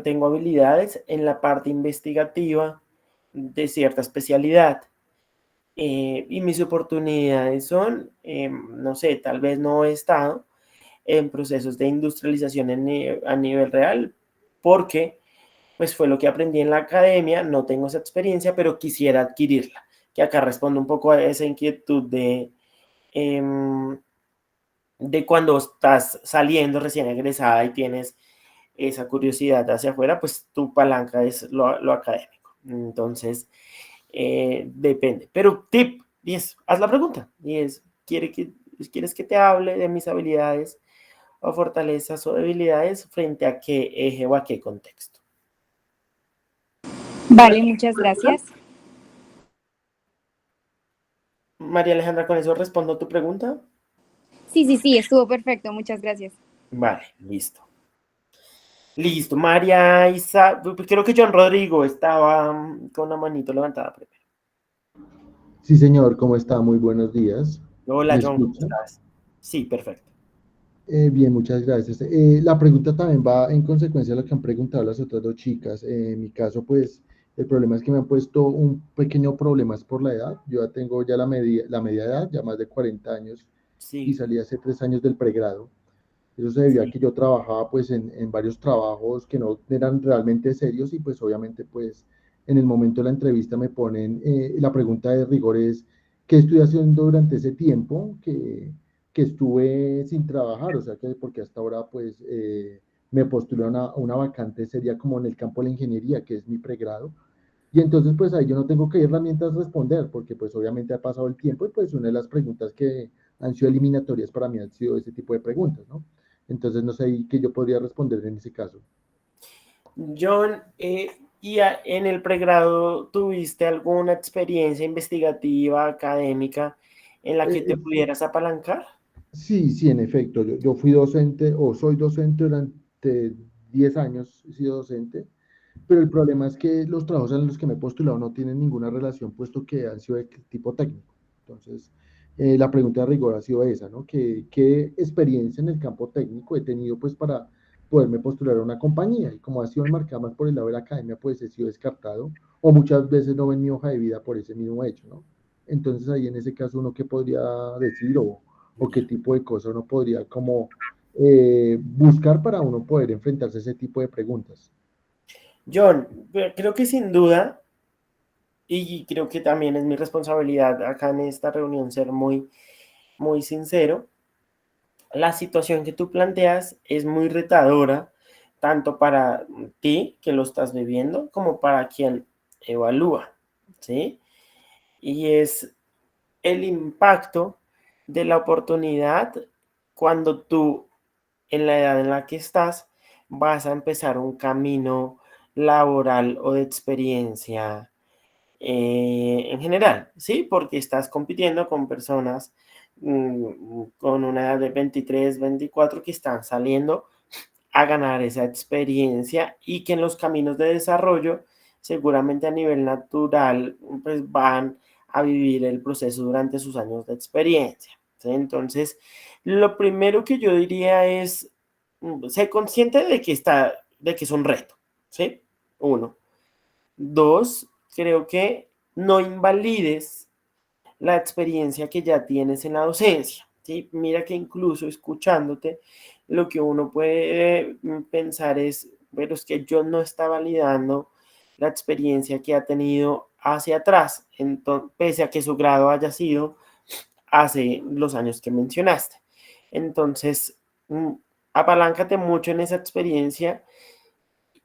Tengo habilidades en la parte investigativa de cierta especialidad. Y mis oportunidades son, no sé, tal vez no he estado en procesos de industrialización a nivel real, porque pues fue lo que aprendí en la academia, no tengo esa experiencia, pero quisiera adquirirla, que acá responde un poco a esa inquietud de cuando estás saliendo recién egresada y tienes esa curiosidad hacia afuera, pues tu palanca es lo académico. Entonces, depende. Pero tip 10, haz la pregunta. 10, ¿quieres que te hable de mis habilidades o fortalezas o debilidades frente a qué eje o a qué contexto? Vale, muchas gracias. María Alejandra, ¿con eso respondo tu pregunta? Sí, estuvo perfecto, muchas gracias. Vale, listo. Listo, María Isa, creo que John Rodrigo estaba con la manito levantada primero. Sí, señor, ¿cómo está? Muy buenos días. Hola, ¿Me John, ¿cómo escucha? estás? Sí, perfecto. Bien, muchas gracias. La pregunta también va en consecuencia a lo que han preguntado las otras dos chicas. En mi caso, pues, el problema es que me han puesto un pequeño problema es por la edad. Yo ya tengo la media edad, ya más de 40 años, y Sí. salí hace 3 años del pregrado. Eso se debió a Sí. que yo trabajaba pues en varios trabajos que no eran realmente serios y pues obviamente pues en el momento de la entrevista me ponen, la pregunta de rigor es, ¿qué estoy haciendo durante ese tiempo que estuve sin trabajar? O sea, que porque hasta ahora pues me postulé a una vacante, sería como en el campo de la ingeniería, que es mi pregrado. Y entonces, pues ahí yo no tengo que herramientas a responder, porque pues obviamente ha pasado el tiempo y pues una de las preguntas que han sido eliminatorias para mí han sido ese tipo de preguntas, ¿no? Entonces no sé ahí qué yo podría responder en ese caso. John, en el pregrado tuviste alguna experiencia investigativa, académica, en la que te Eh, pudieras apalancar? sí, sí, en efecto, yo fui docente o soy docente durante 10 años, he sido docente, pero el problema es que los trabajos en los que me he postulado no tienen ninguna relación, puesto que han sido de tipo técnico. Entonces, la pregunta de rigor ha sido esa, ¿no? ¿Qué experiencia en el campo técnico he tenido pues para poderme postular a una compañía? Y como ha sido enmarcada más por el lado de la academia, pues he sido descartado o muchas veces no ven mi hoja de vida por ese mismo hecho, ¿no? Entonces ahí en ese caso uno qué podría decir o qué tipo de cosas uno podría como buscar para uno poder enfrentarse a ese tipo de preguntas. John, creo que sin duda, y creo que también es mi responsabilidad acá en esta reunión ser muy, muy sincero, la situación que tú planteas es muy retadora, tanto para ti que lo estás viviendo, como para quien evalúa, ¿sí? Y es el impacto de la oportunidad cuando tú, en la edad en la que estás, vas a empezar un camino laboral o de experiencia en general, ¿sí? Porque estás compitiendo con personas con una edad de 23, 24 que están saliendo a ganar esa experiencia y que en los caminos de desarrollo, seguramente a nivel natural, pues van a vivir el proceso durante sus años de experiencia, ¿sí? Entonces, lo primero que yo diría es, ser consciente de que es un reto, ¿sí? Uno. Dos, creo que no invalides la experiencia que ya tienes en la docencia, ¿sí? Mira que incluso escuchándote, lo que uno puede pensar es, pero es que yo no está validando la experiencia que ha tenido hacia atrás, entonces, pese a que su grado haya sido hace los años que mencionaste. Entonces, apaláncate mucho en esa experiencia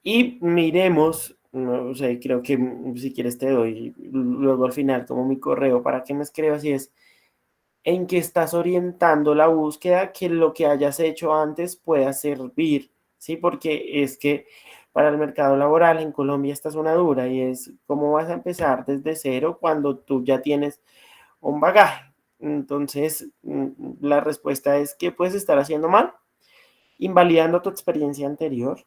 y miremos, no sé, creo que si quieres te doy luego al final como mi correo para que me escribas y es en qué estás orientando la búsqueda, que lo que hayas hecho antes pueda servir, ¿sí? Porque es que para el mercado laboral en Colombia esta es una dura y es cómo vas a empezar desde cero cuando tú ya tienes un bagaje. Entonces, la respuesta es que puedes estar haciendo mal, invalidando tu experiencia anterior,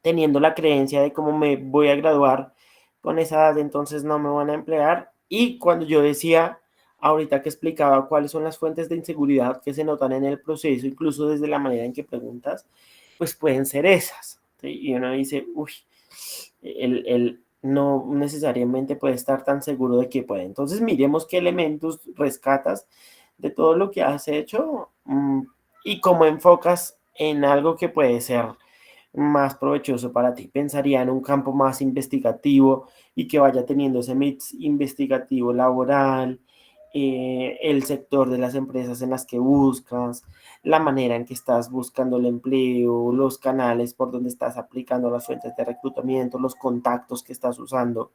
teniendo la creencia de cómo me voy a graduar con esa edad, entonces no me van a emplear. Y cuando yo decía, ahorita que explicaba cuáles son las fuentes de inseguridad que se notan en el proceso, incluso desde la manera en que preguntas, pues pueden ser esas, ¿sí? Y uno dice, uy, él no necesariamente puede estar tan seguro de que puede. Entonces miremos qué elementos rescatas de todo lo que has hecho y cómo enfocas en algo que puede ser más provechoso para ti. Pensaría en un campo más investigativo y que vaya teniendo ese mix investigativo laboral, el sector de las empresas en las que buscas, la manera en que estás buscando el empleo, los canales por donde estás aplicando las fuentes de reclutamiento, los contactos que estás usando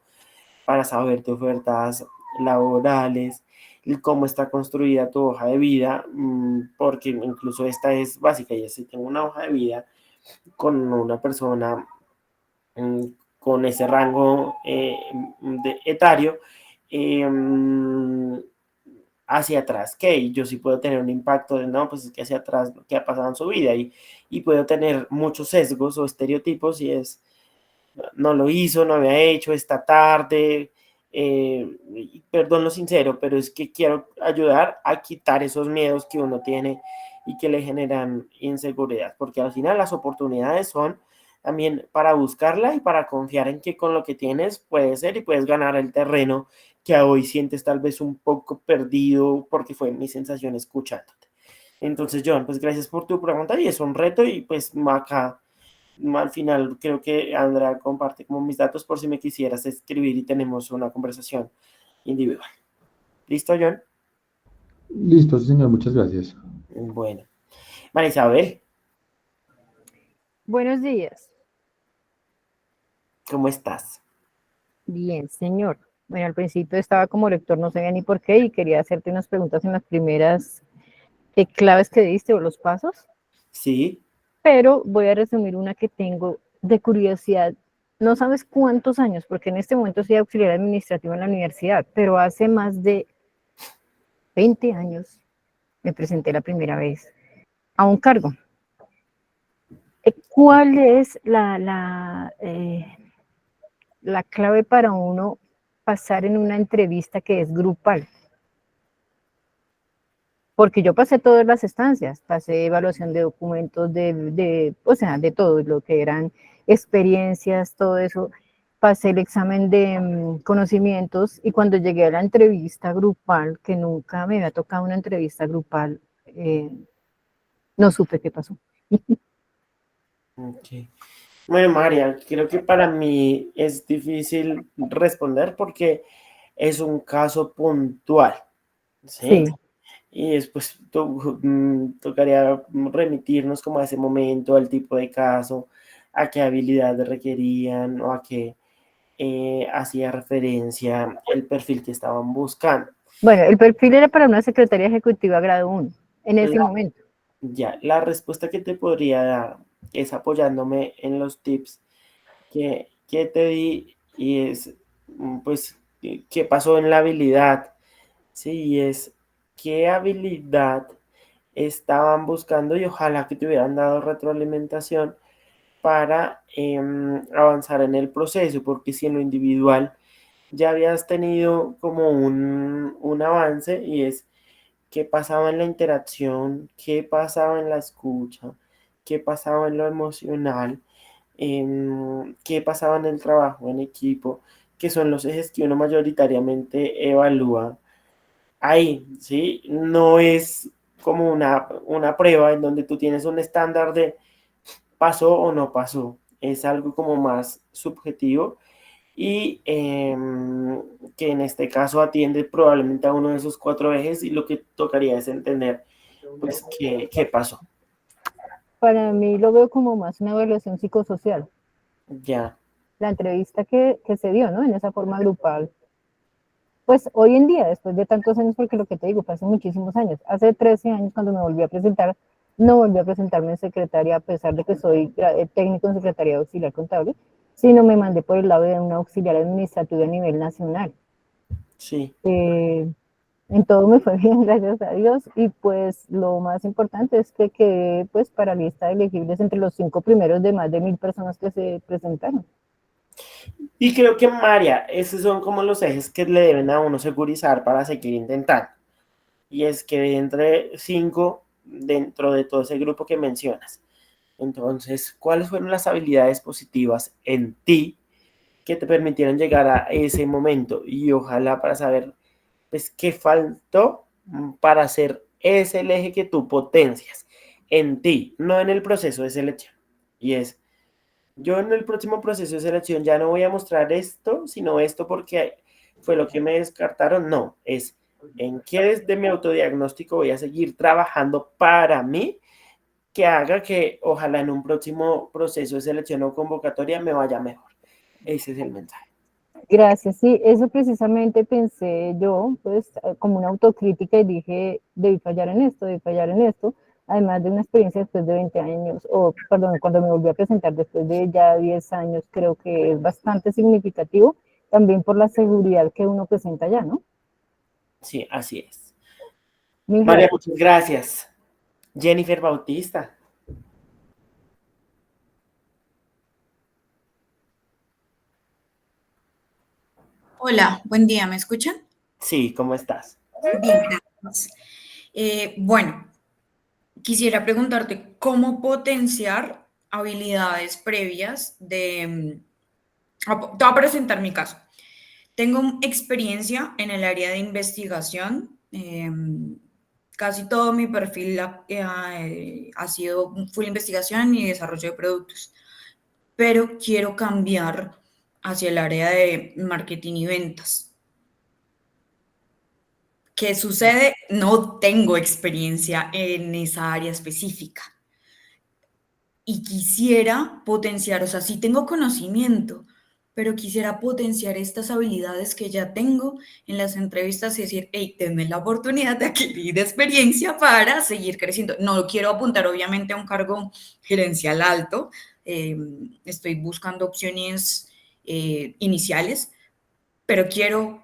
para saber de ofertas laborales, y cómo está construida tu hoja de vida, porque incluso esta es básica, y si tengo una hoja de vida con una persona mm, con ese rango etario eh, hacia atrás, que yo sí puedo tener un impacto de, no, pues es que hacia atrás, ¿qué ha pasado en su vida? Y puedo tener muchos sesgos o estereotipos y es, no lo hizo, no había hecho, está tarde, perdón lo sincero, pero es que quiero ayudar a quitar esos miedos que uno tiene y que le generan inseguridad, porque al final las oportunidades son también para buscarla y para confiar en que con lo que tienes puede ser y puedes ganar el terreno que hoy sientes tal vez un poco perdido porque fue mi sensación escuchándote. Entonces, John, pues gracias por tu pregunta y es un reto y pues acá al final creo que Andrea comparte como mis datos por si me quisieras escribir y tenemos una conversación individual. ¿Listo, John? Listo, sí, señor, muchas gracias. Bueno. María Isabel, Buenos días. ¿cómo estás? Bien, señor. Bueno, al principio estaba como lector, no sabía ni por qué, y quería hacerte unas preguntas en las primeras claves que diste o los pasos, Sí, pero voy a resumir una que tengo de curiosidad. No sabes cuántos años, porque en este momento soy auxiliar administrativo en la universidad, pero hace más de 20 años me presenté la primera vez a un cargo. ¿Cuál es la clave para uno pasar en una entrevista que es grupal? Porque yo pasé todas las estancias, pasé evaluación de documentos, o sea, de todo lo que eran experiencias, todo eso, pasé el examen de conocimientos, y cuando llegué a la entrevista grupal, que nunca me había tocado una entrevista grupal, no supe qué pasó. ok. Bueno, María, creo que para mí es difícil responder porque es un caso puntual, ¿sí? Sí, Y después tocaría remitirnos como a ese momento, al tipo de caso, a qué habilidades requerían o a qué hacía referencia el perfil que estaban buscando. bueno, el perfil era para una secretaria ejecutiva grado 1, en ese La, momento. ya, la respuesta que te podría dar es apoyándome en los tips que te di y es, pues, qué pasó en la habilidad, ¿sí? Y es qué habilidad estaban buscando y ojalá que te hubieran dado retroalimentación para avanzar en el proceso, porque si en lo individual ya habías tenido como un avance y es qué pasaba en la interacción, qué pasaba en la escucha, qué pasaba en lo emocional, qué pasaba en el trabajo en equipo, que son los ejes que uno mayoritariamente evalúa ahí, ¿sí? No es como una prueba en donde tú tienes un estándar de pasó o no pasó, es algo como más subjetivo y que en este caso atiende probablemente a uno de esos cuatro ejes y lo que tocaría es entender pues qué pasó. Para mí lo veo como más una evaluación psicosocial, Ya, la entrevista que se dio, ¿no? En esa forma grupal. Pues hoy en día, después de tantos años, porque lo que te digo, fue hace muchísimos años, hace 13 años cuando me volví a presentar, no volví a presentarme en secretaria, a pesar de que soy técnico en Secretaría Auxiliar Contable, sino me mandé por el lado de una auxiliar administrativa a nivel nacional. sí. En todo me fue bien, gracias a Dios, y pues lo más importante es que quedé pues para lista de elegibles entre los 5 primeros de más de 1000 personas que se presentaron. Y creo que María, esos son como los ejes que le deben a uno segurizar para seguir intentando. Y es que entre cinco dentro de todo ese grupo que mencionas. Entonces, ¿cuáles fueron las habilidades positivas en ti que te permitieron llegar a ese momento? Y ojalá para saber, pues, qué faltó para hacer ese el eje que tú potencias en ti, no en el proceso de selección. Y es, yo en el próximo proceso de selección ya no voy a mostrar esto, sino esto porque fue lo que me descartaron. No, es en qué desde mi autodiagnóstico voy a seguir trabajando para mí que haga que ojalá en un próximo proceso de selección o convocatoria me vaya mejor. Ese es el mensaje. Gracias, sí, eso precisamente pensé yo, pues como una autocrítica, y dije, debí fallar en esto, además de una experiencia después de 20 años, o perdón, cuando me volví a presentar después de ya 10 años, creo que es bastante significativo, también por la seguridad que uno presenta ya, ¿no? Sí, así es. Mil María, gracias. muchas gracias. Jennifer Bautista. Hola, buen día, ¿me escuchan? Sí, ¿cómo estás? Bien, gracias. Bueno, quisiera preguntarte cómo potenciar habilidades previas te voy a presentar mi caso. Tengo experiencia en el área de investigación, casi todo mi perfil ha sido full investigación y desarrollo de productos, pero quiero cambiar hacia el área de marketing y ventas. ¿Qué sucede? No tengo experiencia en esa área específica y quisiera potenciar, o sea, sí tengo conocimiento, pero quisiera potenciar estas habilidades que ya tengo en las entrevistas y decir, hey, denme la oportunidad de adquirir experiencia para seguir creciendo. No quiero apuntar obviamente a un cargo gerencial alto, estoy buscando opciones iniciales, pero quiero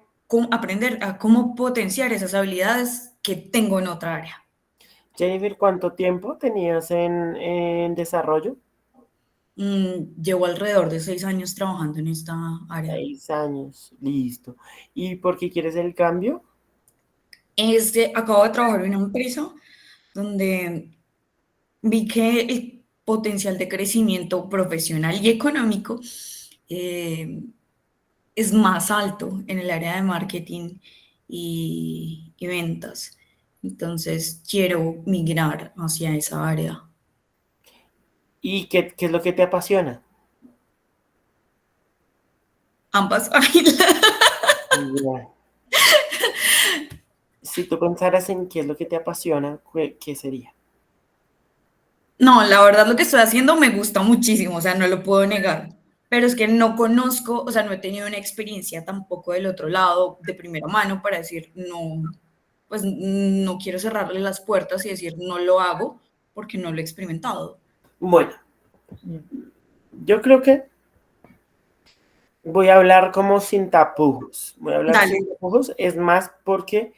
aprender a cómo potenciar esas habilidades que tengo en otra área. Jennifer, ¿cuánto tiempo tenías en desarrollo? Llevo alrededor de 6 años trabajando en esta área. 6 años, listo. ¿Y por qué quieres el cambio? Acabo de trabajar en una empresa donde vi que el potencial de crecimiento profesional y económico es más alto en el área de marketing y ventas. Entonces quiero migrar hacia esa área. ¿Y qué es lo que te apasiona? Ambas. Ya. Si tú pensaras en qué es lo que te apasiona, ¿qué sería? No, la verdad lo que estoy haciendo me gusta muchísimo, o sea, no lo puedo negar, pero es que no conozco, o sea, no he tenido una experiencia tampoco del otro lado de primera mano para decir, no, pues no quiero cerrarle las puertas y decir, no lo hago porque no lo he experimentado. Bueno, yo creo que voy a hablar como sin tapujos. Voy a hablar Dale. sin tapujos, es más porque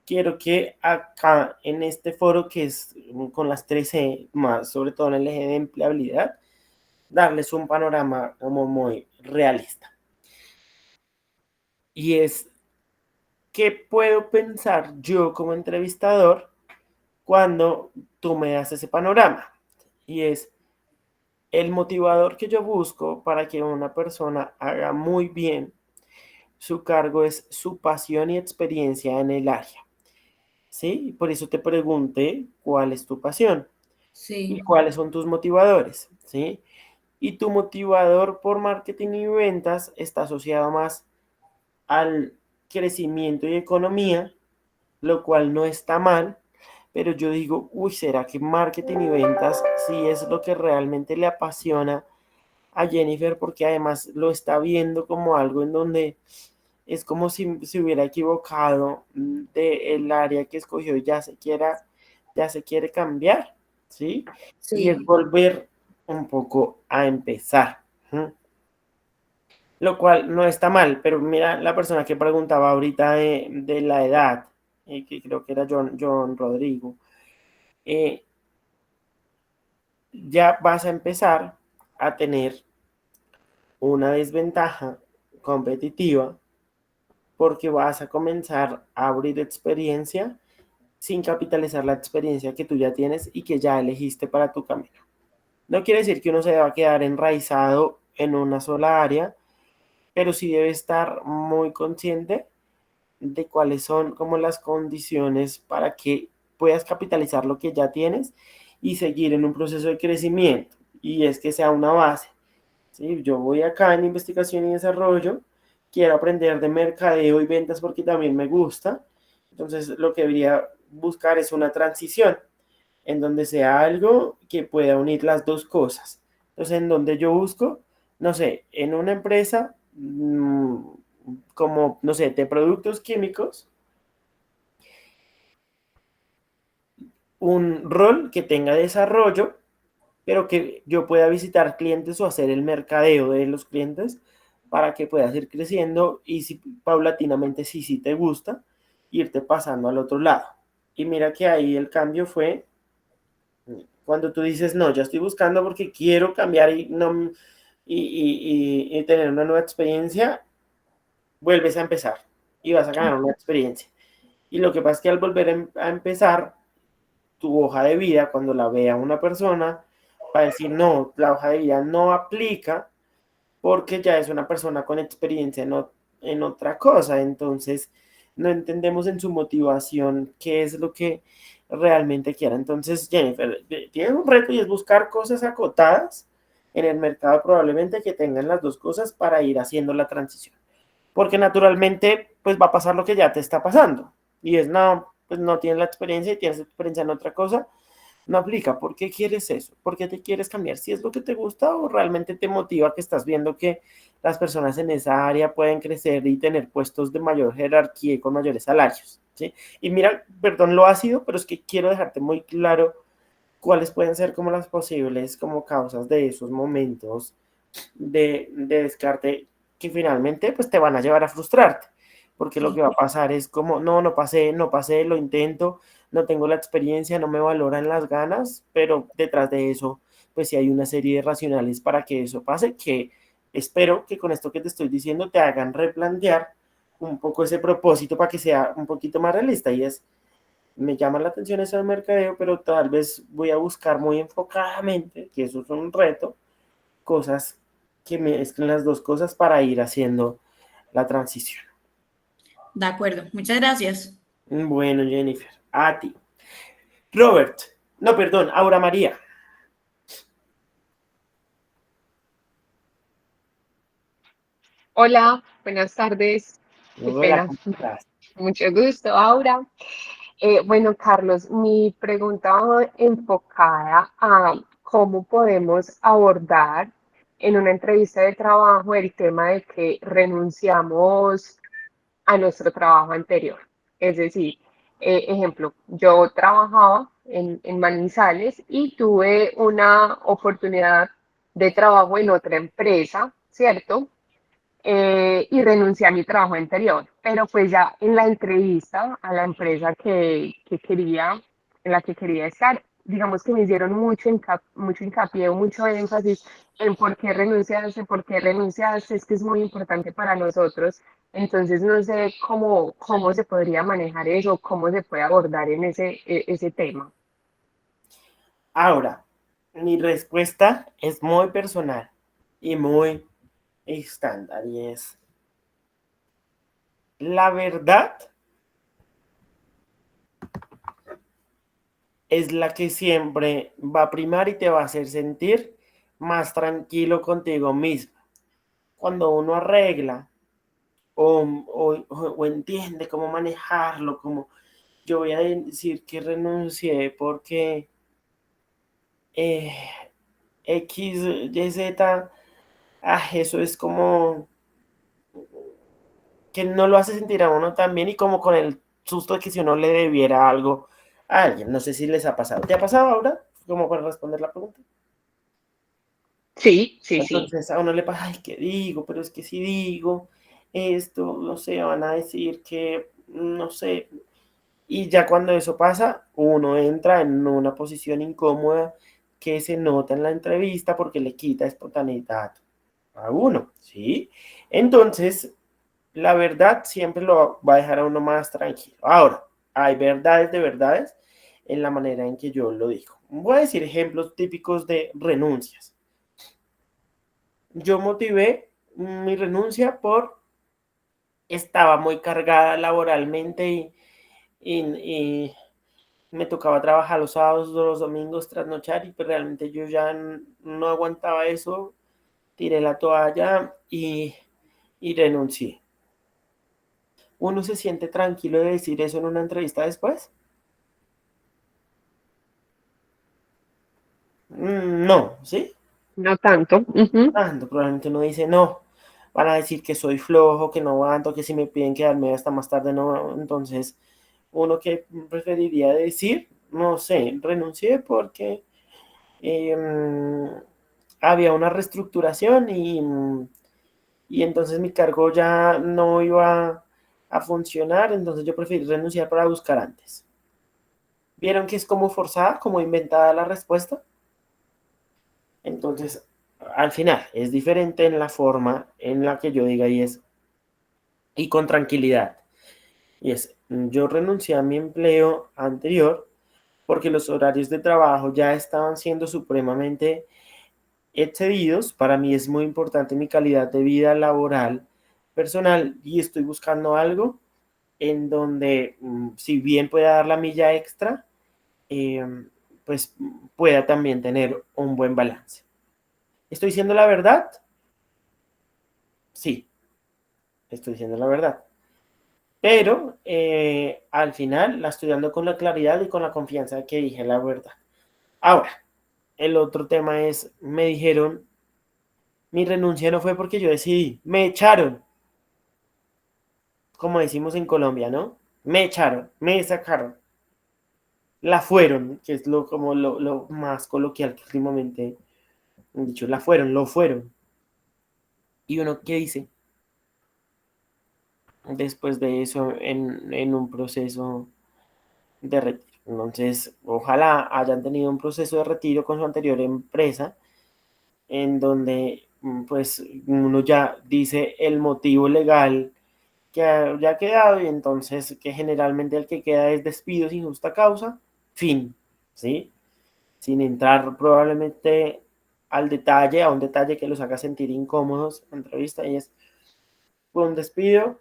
quiero que acá en este foro que es con las 13 más, sobre todo en el eje de empleabilidad, darles un panorama como muy realista. Y es, ¿qué puedo pensar yo como entrevistador cuando tú me das ese panorama? Y es el motivador que yo busco para que una persona haga muy bien su cargo es su pasión y experiencia en el área. ¿Sí? Por eso te pregunté cuál es tu pasión y Sí, cuáles son tus motivadores. ¿Sí? Y tu motivador por marketing y ventas está asociado más al crecimiento y economía, lo cual no está mal, pero yo digo, uy, ¿será que marketing y ventas sí es lo que realmente le apasiona a Jennifer? Porque además lo está viendo como algo en donde es como si se hubiera equivocado del área que escogió y ya se quiere cambiar, ¿sí? Y es sí, volver un poco a empezar. Lo cual no está mal, pero mira la persona que preguntaba ahorita de la edad, que creo que era John Rodrigo, eh, ya vas a empezar a tener una desventaja competitiva porque vas a comenzar a abrir experiencia sin capitalizar la experiencia que tú ya tienes y que ya elegiste para tu camino. No quiere decir que uno se deba quedar enraizado en una sola área, pero sí debe estar muy consciente de cuáles son como las condiciones para que puedas capitalizar lo que ya tienes y seguir en un proceso de crecimiento. Y es que sea una base. ¿Sí? Yo voy acá en investigación y desarrollo, quiero aprender de mercadeo y ventas porque también me gusta. Entonces lo que debería buscar es una transición en donde sea algo que pueda unir las dos cosas. Entonces, en donde yo busco, no sé, en una empresa como, no sé, de productos químicos, un rol que tenga desarrollo, pero que yo pueda visitar clientes o hacer el mercadeo de los clientes para que puedas ir creciendo y si paulatinamente, si te gusta, irte pasando al otro lado. Y mira que ahí el cambio fue cuando tú dices, no, ya estoy buscando porque quiero cambiar y, no, y tener una nueva experiencia, vuelves a empezar y vas a ganar una experiencia. Y lo que pasa es que al volver a empezar, tu hoja de vida, cuando la vea una persona, va a decir, no, la hoja de vida no aplica porque ya es una persona con experiencia en otra cosa. Entonces, no entendemos en su motivación qué es lo que realmente quiera. Entonces, Jennifer, tienes un reto y es buscar cosas acotadas en el mercado probablemente que tengan las dos cosas para ir haciendo la transición. Porque naturalmente, pues va a pasar lo que ya te está pasando. Y es, no, pues no tienes la experiencia y tienes experiencia en otra cosa, no aplica. ¿Por qué quieres eso? ¿Por qué te quieres cambiar? ¿Si es lo que te gusta o realmente te motiva que estás viendo que las personas en esa área pueden crecer y tener puestos de mayor jerarquía y con mayores salarios? ¿Sí? Y mira, perdón lo ácido, pero es que quiero dejarte muy claro cuáles pueden ser como las posibles como causas de esos momentos de descarte que finalmente pues te van a llevar a frustrarte, porque lo Sí. que va a pasar es como, no, no pasé, lo intento, no tengo la experiencia, no me valoran las ganas, pero detrás de eso pues sí hay una serie de racionales para que eso pase, que espero que con esto que te estoy diciendo te hagan replantear un poco ese propósito para que sea un poquito más realista y es, me llama la atención eso del mercadeo, pero tal vez voy a buscar muy enfocadamente, que eso es un reto, cosas que mezclen las dos cosas para ir haciendo la transición. De acuerdo, muchas gracias. Bueno, Jennifer, a ti. Robert, no, perdón, Aura María. Hola, buenas tardes. Qué Hola, pena. ¿cómo estás? Mucho gusto, Aura. Bueno, Carlos, mi pregunta va enfocada a cómo podemos abordar en una entrevista de trabajo el tema de que renunciamos a nuestro trabajo anterior. Es decir, ejemplo, yo trabajaba en Manizales y tuve una oportunidad de trabajo en otra empresa, ¿cierto? Y renuncié a mi trabajo anterior. Pero pues ya en la entrevista a la empresa que quería, en la que quería estar, digamos que me hicieron mucho hincapié, mucho énfasis en por qué renunciaste, es que es muy importante para nosotros. Entonces no sé cómo se podría manejar eso, cómo se puede abordar en ese tema. Ahora, mi respuesta es muy personal y muy estándar y es, la verdad es la que siempre va a primar y te va a hacer sentir más tranquilo contigo mismo. Cuando uno arregla o entiende cómo manejarlo, como yo voy a decir que renuncié porque eh, X, Y, Z, eso es como que no lo hace sentir a uno tan bien y como con el susto de que si uno le debiera algo a alguien. No sé si les ha pasado. ¿Te ha pasado ahora? Como para responder la pregunta. Sí, sí, sí. Entonces a uno le pasa, ay, ¿qué digo? Pero es que si digo esto, no sé, van a decir que, no sé. Y ya cuando eso pasa, uno entra en una posición incómoda que se nota en la entrevista porque le quita espontaneidad a uno, ¿sí? Entonces, la verdad siempre lo va a dejar a uno más tranquilo. Ahora, hay verdades de verdades en la manera en que yo lo digo. Voy a decir ejemplos típicos de renuncias. Yo motivé mi renuncia por estaba muy cargada laboralmente y me tocaba trabajar los sábados, los domingos, trasnochar y pues realmente yo ya no aguantaba eso, tiré la toalla y renuncié. ¿Uno se siente tranquilo de decir eso en una entrevista después? No, ¿sí? No tanto. Ujú. Probablemente uno dice no, van a decir que soy flojo, que no aguanto, que si me piden quedarme hasta más tarde, no, entonces uno que preferiría decir, no sé, renuncié porque había una reestructuración y entonces mi cargo ya no iba a funcionar, entonces yo preferí renunciar para buscar antes. ¿Vieron que es como forzada, como inventada la respuesta? Entonces, al final, es diferente en la forma en la que yo diga y con tranquilidad. Y es, yo renuncié a mi empleo anterior porque los horarios de trabajo ya estaban siendo supremamente excedidos. Para mí es muy importante mi calidad de vida laboral, personal, y estoy buscando algo en donde, si bien pueda dar la milla extra, pues pueda también tener un buen balance. ¿Estoy diciendo la verdad? Sí, estoy diciendo la verdad. Pero al final la estoy dando con la claridad y con la confianza de que dije la verdad. Ahora, el otro tema es, me dijeron, mi renuncia no fue porque yo decidí, me echaron, como decimos en Colombia, ¿no? Me echaron, me sacaron, la fueron, que es como lo más coloquial que últimamente han dicho, la fueron, lo fueron. ¿Y uno qué dice? Después de eso, en un proceso de retiro. Entonces, ojalá hayan tenido un proceso de retiro con su anterior empresa, en donde pues uno ya dice el motivo legal que haya quedado, y entonces que generalmente el que queda es despido sin justa causa, fin, ¿sí? Sin entrar probablemente al detalle, a un detalle que los haga sentir incómodos en la entrevista, y es, fue un despido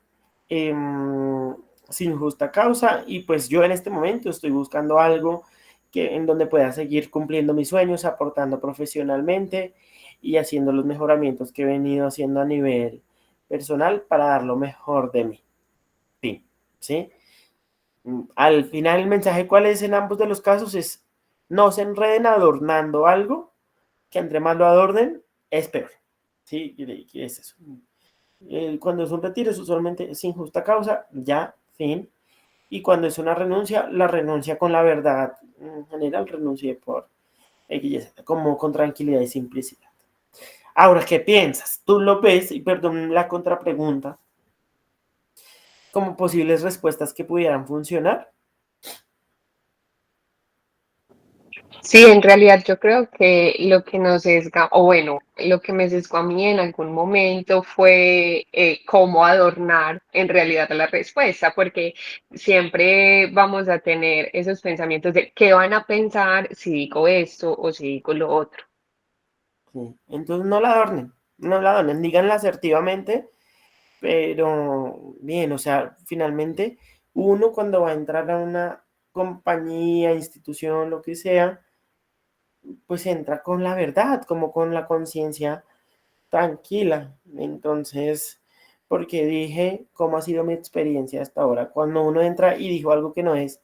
sin justa causa, y pues yo en este momento estoy buscando algo en donde pueda seguir cumpliendo mis sueños, aportando profesionalmente y haciendo los mejoramientos que he venido haciendo a nivel personal para dar lo mejor de mí. Fin, ¿sí? Al final el mensaje, ¿cuál es en ambos de los casos? Es, no se enreden adornando algo, que entre más lo adornen, es peor. ¿Sí? ¿Qué es eso? Cuando es un retiro es usualmente sin justa causa, ya, fin. Y cuando es una renuncia, la renuncia con la verdad. En general, renuncié por X, como con tranquilidad y simplicidad. Ahora, ¿qué piensas? ¿Tú lo ves? Y perdón la contrapregunta, como posibles respuestas que pudieran funcionar. Sí, en realidad yo creo que lo que nos sesga, o bueno, lo que me sesgó a mí en algún momento fue cómo adornar en realidad la respuesta, porque siempre vamos a tener esos pensamientos de qué van a pensar si digo esto o si digo lo otro. Sí. Entonces no la adornen, díganla asertivamente, pero bien, o sea, finalmente uno cuando va a entrar a una compañía, institución, lo que sea, pues entra con la verdad, como con la conciencia tranquila. Entonces, porque dije cómo ha sido mi experiencia hasta ahora. Cuando uno entra y dijo algo que no es,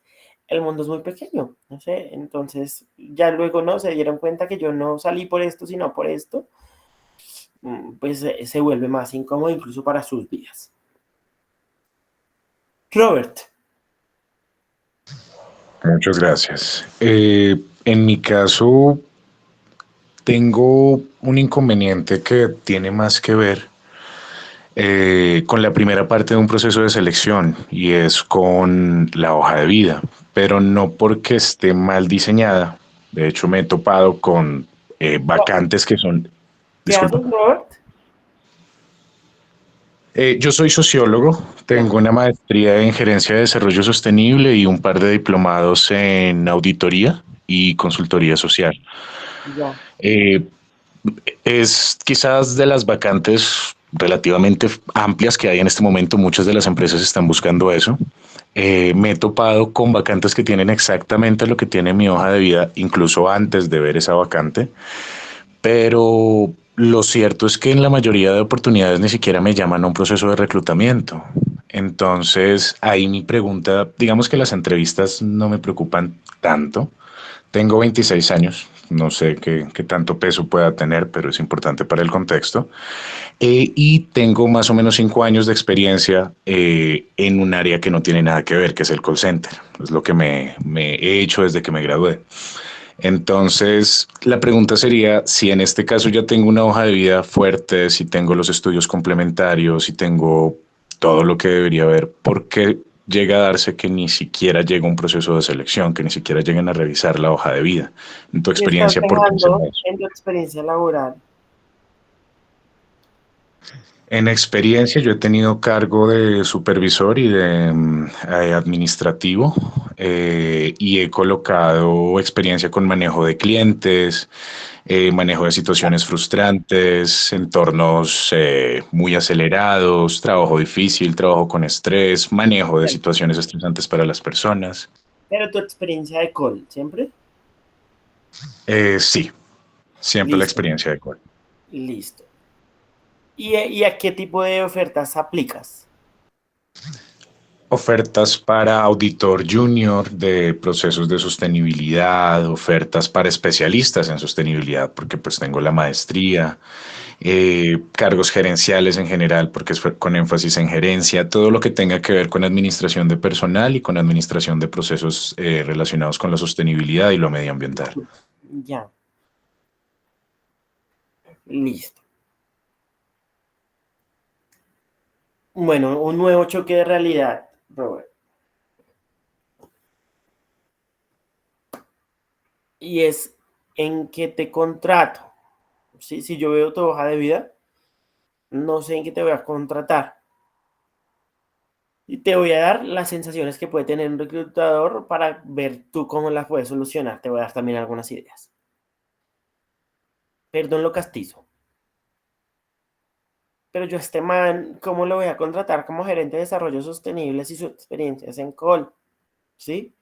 el mundo es muy pequeño, no sé. Entonces, ya luego no se dieron cuenta que yo no salí por esto, sino por esto. Pues se vuelve más incómodo incluso para sus vidas. Robert. Muchas gracias. En mi caso, tengo un inconveniente que tiene más que ver con la primera parte de un proceso de selección, y es con la hoja de vida, pero no porque esté mal diseñada. De hecho, me he topado con vacantes que son... ¿Qué haces, Disculpa. Robert? Yo soy sociólogo, tengo una maestría en gerencia de desarrollo sostenible y un par de diplomados en auditoría y consultoría social. Ya. Eh, es quizás de las vacantes relativamente amplias que hay en este momento. Muchas de las empresas están buscando eso. Me he topado con vacantes que tienen exactamente lo que tiene mi hoja de vida, incluso antes de ver esa vacante, pero lo cierto es que en la mayoría de oportunidades ni siquiera me llaman a un proceso de reclutamiento. Entonces, ahí mi pregunta, digamos que las entrevistas no me preocupan tanto. Tengo 26 años, no sé qué tanto peso pueda tener, pero es importante para el contexto. Y tengo más o menos 5 años de experiencia en un área que no tiene nada que ver, que es el call center. Es lo que me he hecho desde que me gradué. Entonces, la pregunta sería si en este caso ya tengo una hoja de vida fuerte, si tengo los estudios complementarios, si tengo todo lo que debería haber, ¿por qué llega a darse que ni siquiera llega un proceso de selección, que ni siquiera lleguen a revisar la hoja de vida? En tu ¿Qué estás experiencia, ¿por qué se da dejando eso? en tu experiencia laboral? En experiencia, yo he tenido cargo de supervisor y de administrativo y he colocado experiencia con manejo de clientes, manejo de situaciones frustrantes, entornos muy acelerados, trabajo difícil, trabajo con estrés, manejo de situaciones estresantes para las personas. Pero tu experiencia de call, ¿siempre? Sí, siempre la Listo, experiencia de call. listo. ¿Y a qué tipo de ofertas aplicas? Ofertas para auditor junior de procesos de sostenibilidad, ofertas para especialistas en sostenibilidad, porque pues tengo la maestría, cargos gerenciales en general, porque es con énfasis en gerencia, todo lo que tenga que ver con administración de personal y con administración de procesos relacionados con la sostenibilidad y lo medioambiental. Ya, listo. Bueno, un nuevo choque de realidad, Robert. Y es en qué te contrato. Si yo veo tu hoja de vida, no sé en qué te voy a contratar. Y te voy a dar las sensaciones que puede tener un reclutador para ver tú cómo las puedes solucionar. Te voy a dar también algunas ideas. Perdón lo castizo. Pero yo a este man, ¿cómo lo voy a contratar como gerente de desarrollo sostenible si su experiencia es en call? ¿Sí?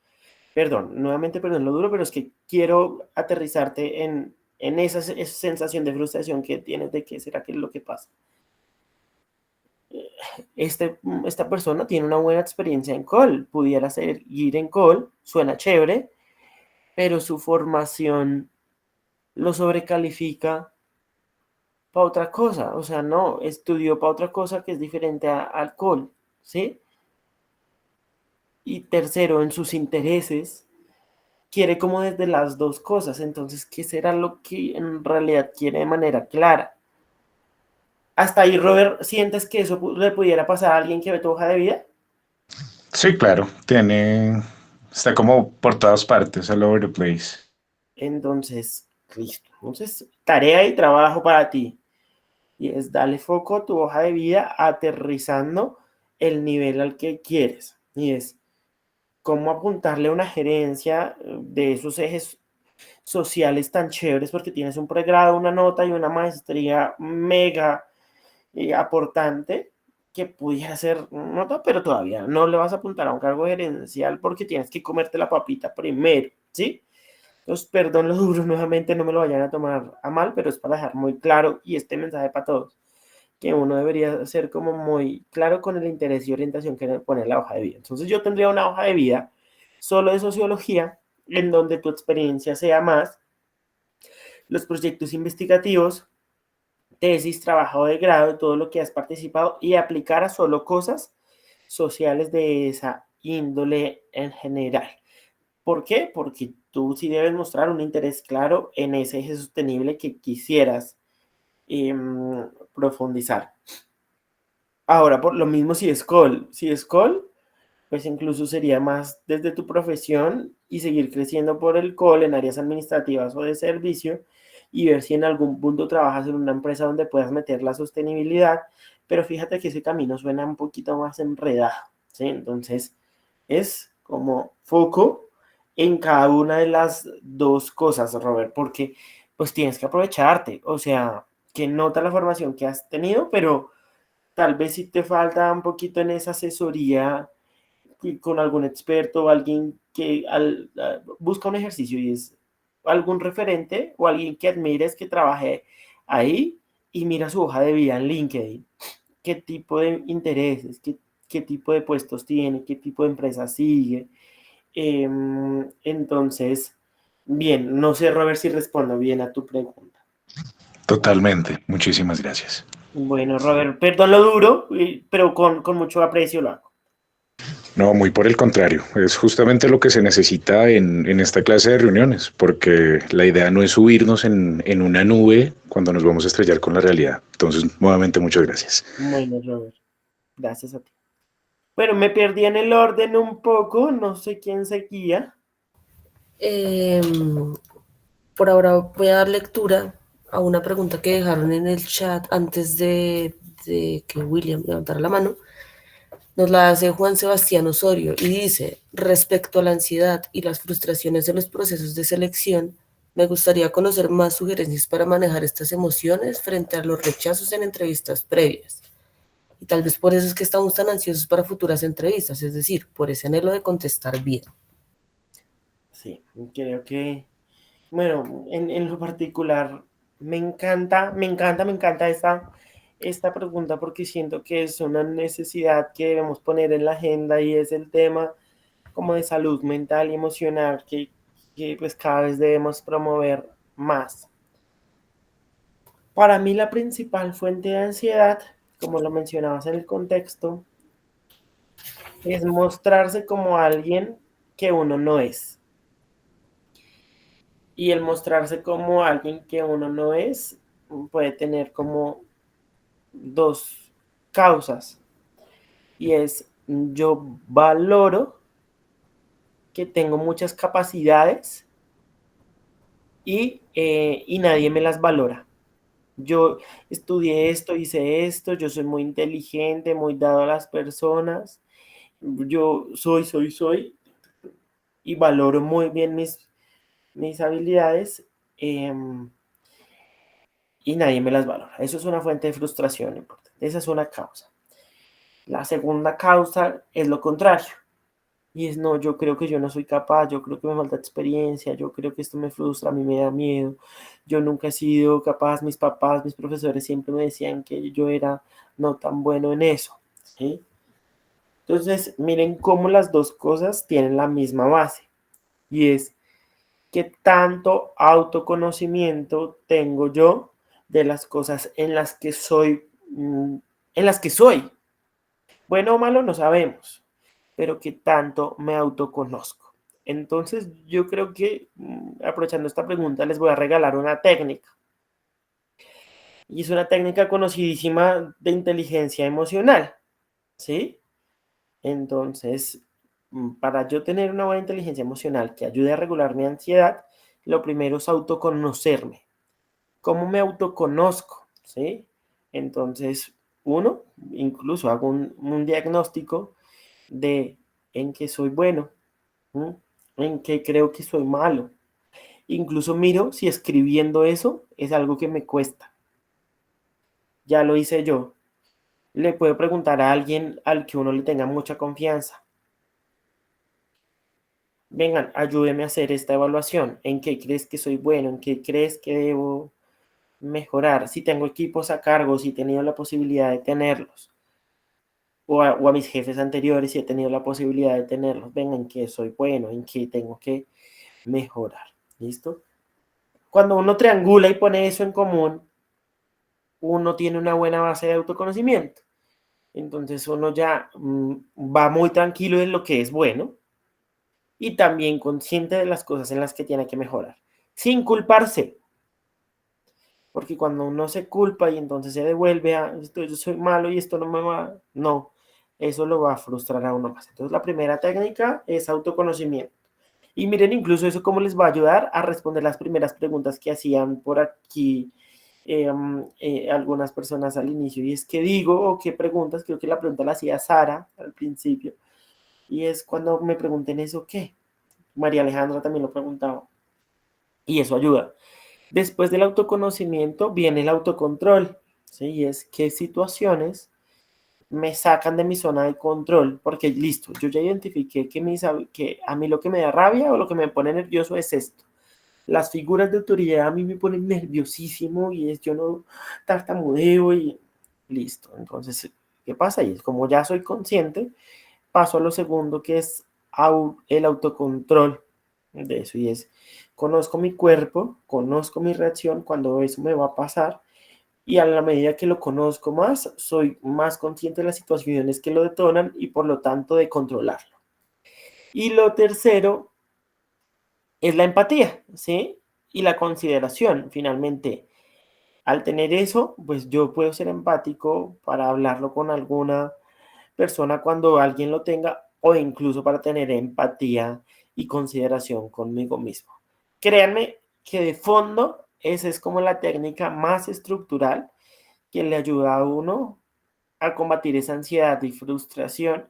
Perdón, nuevamente perdón lo duro, pero es que quiero aterrizarte en esa sensación de frustración que tienes de qué será que es lo que pasa. Esta persona tiene una buena experiencia en call, pudiera seguir en call, suena chévere, pero su formación lo sobrecalifica para otra cosa, o sea, no, estudió para otra cosa que es diferente al call, ¿sí? Y tercero, en sus intereses, quiere como desde las dos cosas, entonces, ¿qué será lo que en realidad quiere de manera clara? Hasta ahí, Robert, ¿sientes que eso le pudiera pasar a alguien que ve tu hoja de vida? Sí, claro, está como por todas partes, all over the place. Entonces, listo. Entonces, tarea y trabajo para ti. Y es darle foco a tu hoja de vida aterrizando el nivel al que quieres. Y es cómo apuntarle a una gerencia de esos ejes sociales tan chéveres porque tienes un pregrado, una nota y una maestría mega aportante que pudiera ser nota, pero todavía no le vas a apuntar a un cargo gerencial porque tienes que comerte la papita primero, ¿sí? Entonces, perdón lo duro, nuevamente no me lo vayan a tomar a mal, pero es para dejar muy claro y este mensaje para todos, que uno debería ser como muy claro con el interés y orientación que pone en la hoja de vida. Entonces yo tendría una hoja de vida solo de sociología, en donde tu experiencia sea más los proyectos investigativos, tesis, trabajo de grado, todo lo que has participado y aplicar a solo cosas sociales de esa índole en general. ¿Por qué? Porque tú sí debes mostrar un interés claro en ese eje sostenible que quisieras profundizar. Ahora, por lo mismo, si es call, pues incluso sería más desde tu profesión y seguir creciendo por el call en áreas administrativas o de servicio y ver si en algún punto trabajas en una empresa donde puedas meter la sostenibilidad, pero fíjate que ese camino suena un poquito más enredado, ¿sí? Entonces, es como foco en cada una de las dos cosas, Robert, porque pues tienes que aprovecharte, o sea, que nota la formación que has tenido, pero tal vez si te falta un poquito en esa asesoría con algún experto o alguien que busca un ejercicio y es algún referente o alguien que admires que trabaje ahí y mira su hoja de vida en LinkedIn, qué tipo de intereses, qué tipo de puestos tiene, qué tipo de empresa sigue. Entonces, bien, no sé, Robert, si respondo bien a tu pregunta. Totalmente, muchísimas gracias. Bueno, Robert, perdón lo duro, pero con mucho aprecio lo hago. No, muy por el contrario, es justamente lo que se necesita en esta clase de reuniones, porque la idea no es subirnos en una nube cuando nos vamos a estrellar con la realidad. Entonces, nuevamente, muchas gracias. Bueno, Robert, gracias a ti. Bueno, me perdí en el orden un poco, no sé quién seguía. Por ahora voy a dar lectura a una pregunta que dejaron en el chat antes de que William levantara la mano. Nos la hace Juan Sebastián Osorio y dice, respecto a la ansiedad y las frustraciones de los procesos de selección, me gustaría conocer más sugerencias para manejar estas emociones frente a los rechazos en entrevistas previas. Y tal vez por eso es que estamos tan ansiosos para futuras entrevistas, es decir, por ese anhelo de contestar bien. Sí, creo que, bueno, en lo particular, me encanta esta pregunta porque siento que es una necesidad que debemos poner en la agenda y es el tema como de salud mental y emocional que pues cada vez debemos promover más. Para mí la principal fuente de ansiedad, como lo mencionabas en el contexto, es mostrarse como alguien que uno no es. Y el mostrarse como alguien que uno no es puede tener como dos causas. Y es, yo valoro que tengo muchas capacidades y nadie me las valora. Yo estudié esto, hice esto, yo soy muy inteligente, muy dado a las personas, yo soy, y valoro muy bien mis habilidades y nadie me las valora. Eso es una fuente de frustración importante. Esa es una causa. La segunda causa es lo contrario. Y es, no, yo creo que yo no soy capaz, yo creo que me falta experiencia, yo creo que esto me frustra, a mí me da miedo, yo nunca he sido capaz, mis papás, mis profesores siempre me decían que yo era no tan bueno en eso, ¿sí? Entonces, miren cómo las dos cosas tienen la misma base, y es qué tanto autoconocimiento tengo yo de las cosas en las que soy, en las que soy. Bueno o malo no sabemos, pero qué tanto me autoconozco. Entonces, yo creo que, aprovechando esta pregunta, les voy a regalar una técnica. Y es una técnica conocidísima de inteligencia emocional, ¿sí? Entonces, para yo tener una buena inteligencia emocional que ayude a regular mi ansiedad, lo primero es autoconocerme. ¿Cómo me autoconozco? ¿Sí? Entonces, uno, incluso hago un diagnóstico de en qué soy bueno, en qué creo que soy malo. Incluso miro si escribiendo eso es algo que me cuesta. Ya lo hice yo. Le puedo preguntar a alguien al que uno le tenga mucha confianza. Vengan, ayúdeme a hacer esta evaluación. ¿En qué crees que soy bueno? ¿En qué crees que debo mejorar? Si tengo equipos a cargo, si he tenido la posibilidad de tenerlos. O a mis jefes anteriores, si he tenido la posibilidad de tenerlos. Vengan, en qué soy bueno, en qué tengo que mejorar. ¿Listo? Cuando uno triangula y pone eso en común, uno tiene una buena base de autoconocimiento. Entonces uno ya va muy tranquilo en lo que es bueno y también consciente de las cosas en las que tiene que mejorar, sin culparse. Porque cuando uno se culpa y entonces se devuelve a esto, yo soy malo y esto no me va, no, eso lo va a frustrar a uno más. Entonces la primera técnica es autoconocimiento. Y miren incluso eso cómo les va a ayudar a responder las primeras preguntas que hacían por aquí algunas personas al inicio. Y es qué digo o qué preguntas, creo que la pregunta la hacía Sara al principio. Y es cuando me pregunten eso, ¿qué? María Alejandra también lo preguntaba. Y eso ayuda. Después del autoconocimiento viene el autocontrol, ¿sí? Y es qué situaciones me sacan de mi zona de control, porque listo, yo ya identifiqué que a mí lo que me da rabia o lo que me pone nervioso es esto. Las figuras de autoridad a mí me ponen nerviosísimo y es yo no tartamudeo y listo. Entonces, ¿qué pasa? Y es como ya soy consciente, paso a lo segundo que es el autocontrol de eso y es conozco mi cuerpo, conozco mi reacción cuando eso me va a pasar y a la medida que lo conozco más, soy más consciente de las situaciones que lo detonan y por lo tanto de controlarlo. Y lo tercero es la empatía, ¿sí? Y la consideración, finalmente. Al tener eso, pues yo puedo ser empático para hablarlo con alguna persona cuando alguien lo tenga o incluso para tener empatía y consideración conmigo mismo. Créanme que de fondo esa es como la técnica más estructural que le ayuda a uno a combatir esa ansiedad y frustración,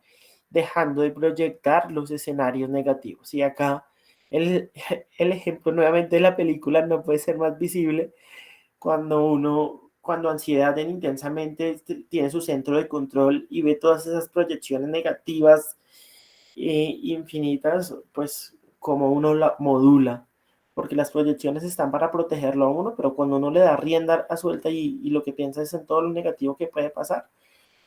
dejando de proyectar los escenarios negativos. Y acá el, el ejemplo nuevamente de la película no puede ser más visible cuando ansiedad en intensamente tiene su centro de control y ve todas esas proyecciones negativas infinitas, pues como uno la modula, porque las proyecciones están para protegerlo a uno, pero cuando uno le da rienda a suelta y lo que piensa es en todo lo negativo que puede pasar,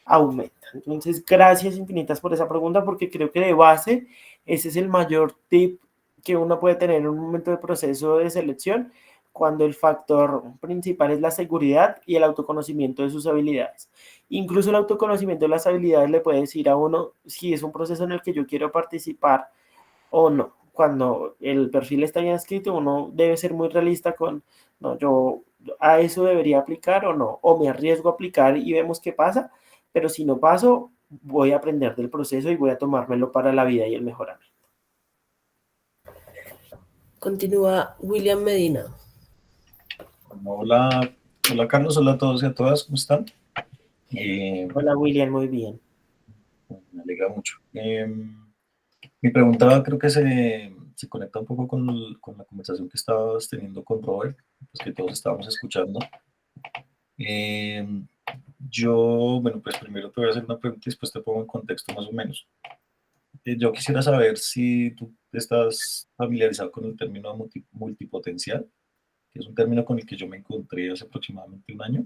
aumenta. Entonces, gracias infinitas por esa pregunta, porque creo que de base ese es el mayor tip que uno puede tener en un momento de proceso de selección, cuando el factor principal es la seguridad y el autoconocimiento de sus habilidades. Incluso el autoconocimiento de las habilidades le puede decir a uno si es un proceso en el que yo quiero participar o no. Cuando el perfil está bien escrito, uno debe ser muy realista con, no, yo a eso debería aplicar o no, o me arriesgo a aplicar y vemos qué pasa, pero si no paso, voy a aprender del proceso y voy a tomármelo para la vida y el mejoramiento. Continúa William Medina. Hola, hola Carlos, hola a todos y a todas, ¿cómo están? Hola William, muy bien. Me alegra mucho. Mi pregunta creo que se conecta un poco con la conversación que estabas teniendo con Robert, pues que todos estábamos escuchando. Bueno, pues primero te voy a hacer una pregunta y después te pongo en contexto más o menos. Yo quisiera saber si tú estás familiarizado con el término multipotencial, que es un término con el que yo me encontré hace aproximadamente un año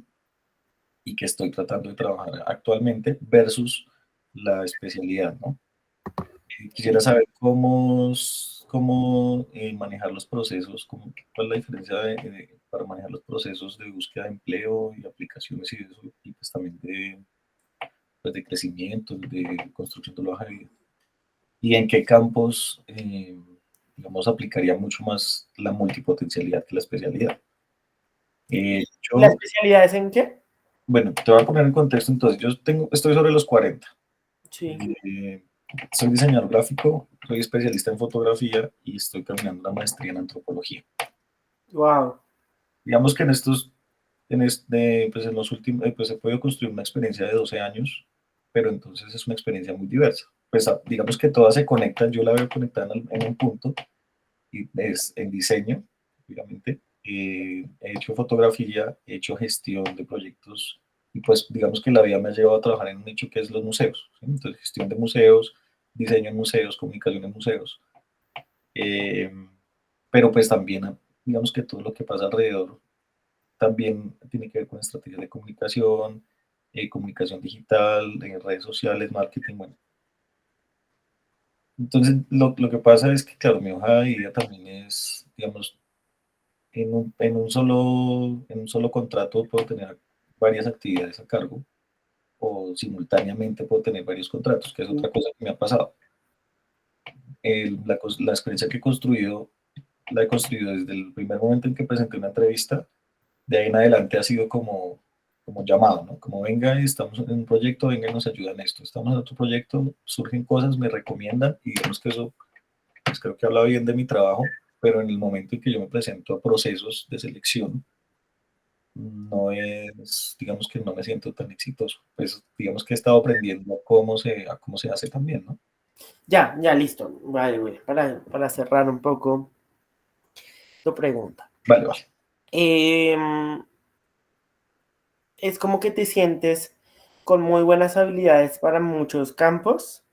y que estoy tratando de trabajar actualmente versus la especialidad, ¿no? Quisiera saber cómo manejar los procesos, cuál es la diferencia para manejar los procesos de búsqueda de empleo y aplicaciones y eso, y pues también pues de crecimiento, de construcción de la hoja de vida. Y en qué campos, digamos, aplicaría mucho más la multipotencialidad que la especialidad. ¿La especialidad es en qué? Bueno, te voy a poner en contexto, entonces, estoy sobre los 40. Sí. Soy diseñador gráfico, soy especialista en fotografía y estoy terminando una maestría en antropología. Wow. Digamos que pues en los últimos, pues he podido construir una experiencia de 12 años, pero entonces es una experiencia muy diversa. Pues digamos que todas se conectan, yo la veo conectada en un punto, y es en diseño, obviamente. He hecho fotografía, he hecho gestión de proyectos y pues digamos que la vida me ha llevado a trabajar en un nicho que es los museos, ¿sí? Entonces gestión de museos, diseño en museos, comunicación en museos, pero pues también digamos que todo lo que pasa alrededor también tiene que ver con estrategias de comunicación, comunicación digital, redes sociales, marketing, bueno. Entonces lo que pasa es que claro, mi hoja de vida también es, digamos, en un solo contrato puedo tener varias actividades a cargo o simultáneamente puedo tener varios contratos, que es otra cosa que me ha pasado. La experiencia que he construido, la he construido desde el primer momento en que presenté una entrevista, de ahí en adelante ha sido como llamado, ¿no? Como venga, estamos en un proyecto, venga y nos ayuda en esto. Estamos en otro proyecto, surgen cosas, me recomiendan y digamos que eso, pues creo que habla bien de mi trabajo, pero en el momento en que yo me presento a procesos de selección, no es, digamos que no me siento tan exitoso. Pues digamos que he estado aprendiendo a cómo se hace también, ¿no? Ya, listo. Vale, güey. Para cerrar un poco tu pregunta. Vale, vale. Es como que te sientes con muy buenas habilidades para muchos campos,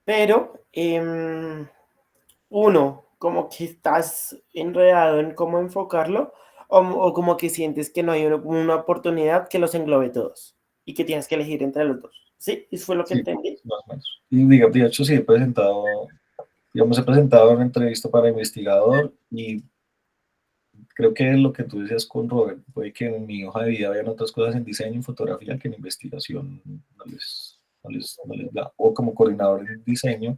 pero uno, como que estás enredado en cómo enfocarlo, o como que sientes que no hay una oportunidad que los englobe todos y que tienes que elegir entre los dos. ¿Sí? ¿Eso fue lo que Sí, entendí? más o menos. Y de hecho sí he presentado una entrevista para investigador y creo que lo que tú decías con Robert fue que en mi hoja de vida habían otras cosas en diseño y fotografía que en investigación no les da. O como coordinador en diseño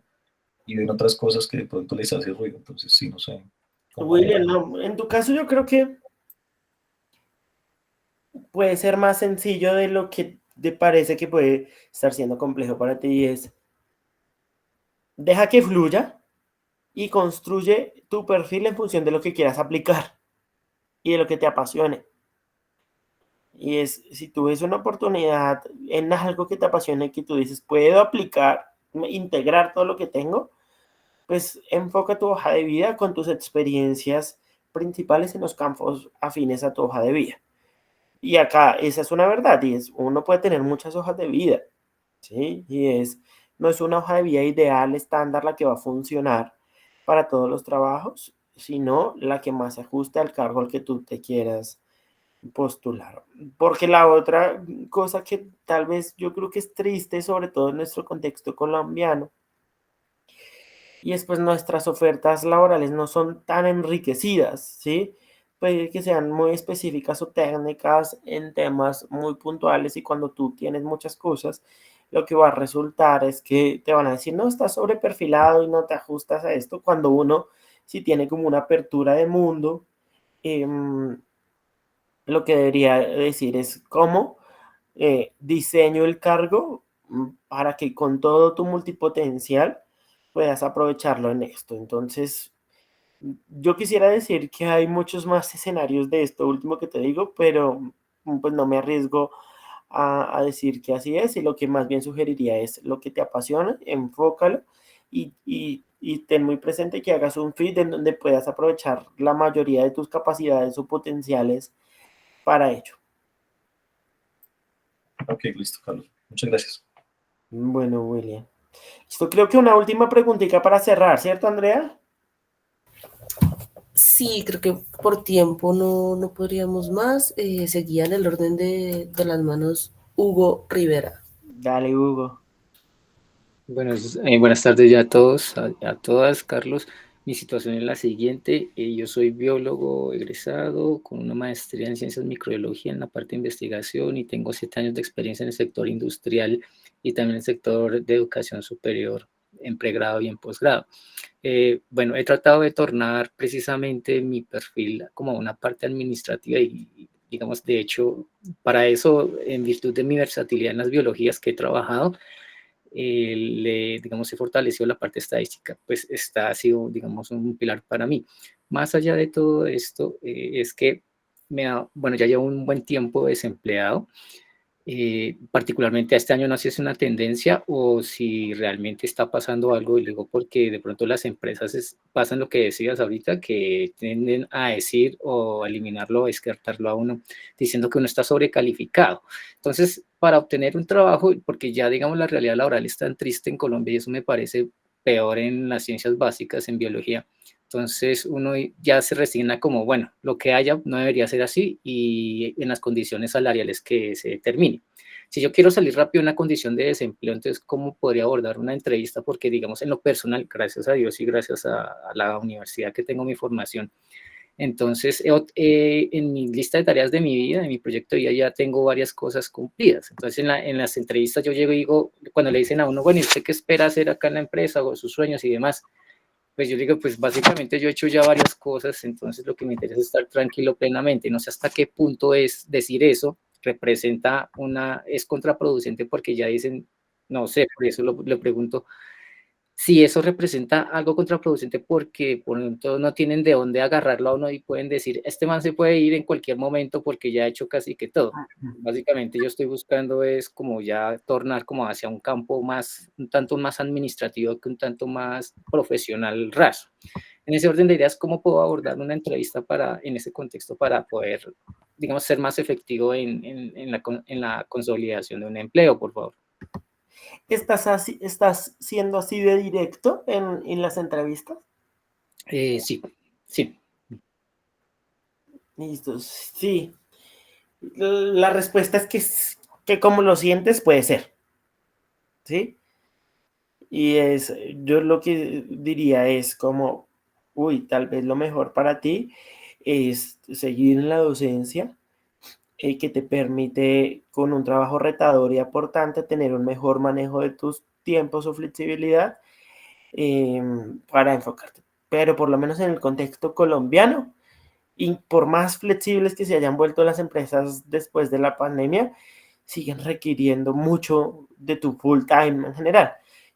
y ven otras cosas que de pronto les hace ruido. Entonces sí, no sé cómo William, manejar. no, en tu caso yo creo que puede ser más sencillo de lo que te parece que puede estar siendo complejo para ti. Es, deja que fluya, y construye tu perfil en función de lo que quieras aplicar y de lo que te apasione. Y es, si tú ves una oportunidad en algo que te apasione, que tú dices, puedo aplicar, integrar todo lo que tengo, pues enfoca tu hoja de vida con tus experiencias principales en los campos afines a tu hoja de vida. Y acá, esa es una verdad, y es, uno puede tener muchas hojas de vida, ¿sí? Y es, no es una hoja de vida ideal, estándar, la que va a funcionar para todos los trabajos, sino la que más se ajuste al cargo al que tú te quieras postular. Porque la otra cosa que tal vez yo creo que es triste, sobre todo en nuestro contexto colombiano, y es pues nuestras ofertas laborales no son tan enriquecidas, ¿sí? Puede que sean muy específicas o técnicas en temas muy puntuales, y cuando tú tienes muchas cosas, lo que va a resultar es que te van a decir, no, estás sobreperfilado y no te ajustas a esto, cuando uno sí tiene como una apertura de mundo. Lo que debería decir es cómo diseño el cargo para que con todo tu multipotencial puedas aprovecharlo en esto. Entonces, yo quisiera decir que hay muchos más escenarios de esto último que te digo, pero pues no me arriesgo a decir que así es, y lo que más bien sugeriría es lo que te apasiona, enfócalo y ten muy presente que hagas un fit en donde puedas aprovechar la mayoría de tus capacidades o potenciales para ello. Ok, listo, Carlos. Muchas gracias. Bueno, William. Esto creo que una última preguntita para cerrar, ¿cierto, Andrea? Sí, creo que por tiempo no podríamos más. Seguía en el orden de las manos Hugo Rivera. Dale, Hugo. Buenas tardes ya a todos, a todas, Carlos. Mi situación es la siguiente. Yo soy biólogo egresado con una maestría en ciencias microbiología en la parte de investigación y tengo 7 años de experiencia en el sector industrial y también en el sector de educación superior en pregrado y en posgrado. Bueno, he tratado de tornar precisamente mi perfil como una parte administrativa y digamos, de hecho, para eso, en virtud de mi versatilidad en las biologías que he trabajado, digamos, se fortaleció la parte estadística, pues ha sido, digamos, un pilar para mí. Más allá de todo esto, es que bueno, ya llevo un buen tiempo desempleado, particularmente este año no sé si es una tendencia o si realmente está pasando algo, y digo porque de pronto las empresas pasan lo que decías ahorita, que tienden a decir o a eliminarlo o descartarlo a uno, diciendo que uno está sobrecalificado. Entonces, para obtener un trabajo, porque ya digamos la realidad laboral es tan triste en Colombia y eso me parece peor en las ciencias básicas, en biología, entonces uno ya se resigna como, bueno, lo que haya no debería ser así y en las condiciones salariales que se determine. Si yo quiero salir rápido de una condición de desempleo, entonces, ¿cómo podría abordar una entrevista? Porque, digamos, en lo personal, gracias a Dios y gracias a la universidad que tengo mi formación, entonces, en mi lista de tareas de mi vida, en mi proyecto de vida, ya tengo varias cosas cumplidas. Entonces, en las entrevistas yo llego y digo, cuando le dicen a uno, bueno, ¿y usted qué espera hacer acá en la empresa o sus sueños y demás? Pues yo digo, pues básicamente yo he hecho ya varias cosas, entonces lo que me interesa es estar tranquilo plenamente. No sé hasta qué punto es decir eso, es contraproducente porque ya dicen, no sé, por eso le pregunto, si eso representa algo contraproducente porque por ejemplo no tienen de dónde agarrarlo a uno y pueden decir, este man se puede ir en cualquier momento porque ya ha hecho casi que todo. Básicamente yo estoy buscando es como ya tornar como hacia un campo más, un tanto más administrativo que un tanto más profesional raso. En ese orden de ideas, ¿cómo puedo abordar una entrevista en ese contexto para poder, digamos, ser más efectivo en la consolidación de un empleo, por favor? ¿Estás siendo así de directo en las entrevistas? Sí. Listo, sí. La respuesta es que como lo sientes puede ser, ¿sí? Y yo lo que diría es como, uy, tal vez lo mejor para ti es seguir en la docencia, que te permite con un trabajo retador y aportante tener un mejor manejo de tus tiempos o flexibilidad para enfocarte. Pero por lo menos en el contexto colombiano, y por más flexibles que se hayan vuelto las empresas después de la pandemia, siguen requiriendo mucho de tu full time en general.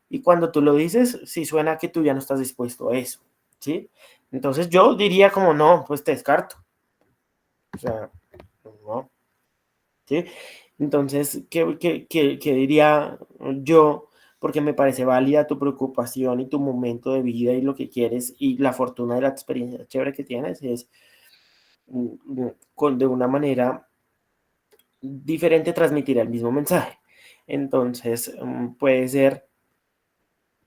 Y cuando tú lo dices, sí suena que tú ya no estás dispuesto a eso. ¿sí? Entonces yo diría como no, pues te descarto. O sea, no, ¿sí? Entonces, ¿qué diría yo? Porque me parece válida tu preocupación y tu momento de vida y lo que quieres y la fortuna de la experiencia chévere que tienes es de una manera diferente transmitir el mismo mensaje. Entonces, puede ser,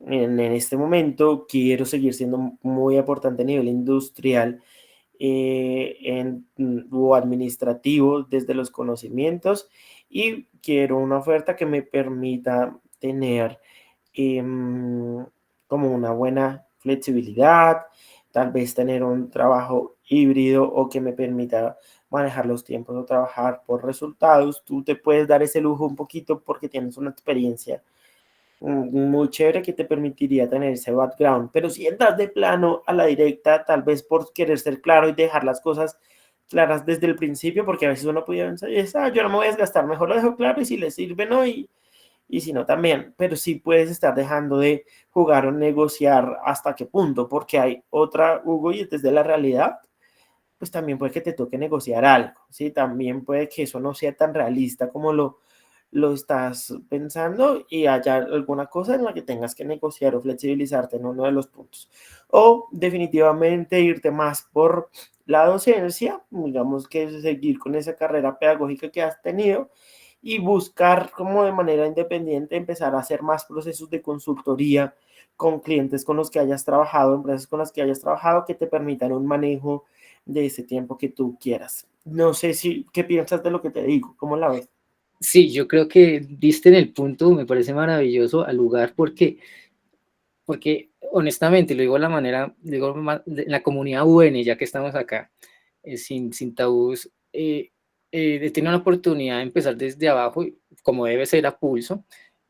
en este momento, quiero seguir siendo muy aportante a nivel industrial o administrativo desde los conocimientos y quiero una oferta que me permita tener como una buena flexibilidad, tal vez tener un trabajo híbrido o que me permita manejar los tiempos o trabajar por resultados. Tú te puedes dar ese lujo un poquito porque tienes una experiencia muy chévere que te permitiría tener ese background, pero si entras de plano a la directa, tal vez por querer ser claro y dejar las cosas claras desde el principio, porque a veces uno puede pensar, yo no me voy a desgastar, mejor lo dejo claro y si le sirve, no, y si no también, pero sí puedes estar dejando de jugar o negociar hasta qué punto, porque hay otra, Hugo, y desde la realidad, pues también puede que te toque negociar algo, ¿sí? También puede que eso no sea tan realista como lo estás pensando y haya alguna cosa en la que tengas que negociar o flexibilizarte en uno de los puntos. O definitivamente irte más por la docencia, digamos que seguir con esa carrera pedagógica que has tenido y buscar como de manera independiente empezar a hacer más procesos de consultoría con clientes con los que hayas trabajado, empresas con las que hayas trabajado que te permitan un manejo de ese tiempo que tú quieras. No sé qué piensas de lo que te digo, ¿cómo la ves? Sí, yo creo que diste en el punto, me parece maravilloso al lugar porque honestamente, lo digo de la manera, digo la comunidad UN, ya que estamos acá, sin tabús, he tenido la oportunidad de empezar desde abajo, como debe ser a pulso,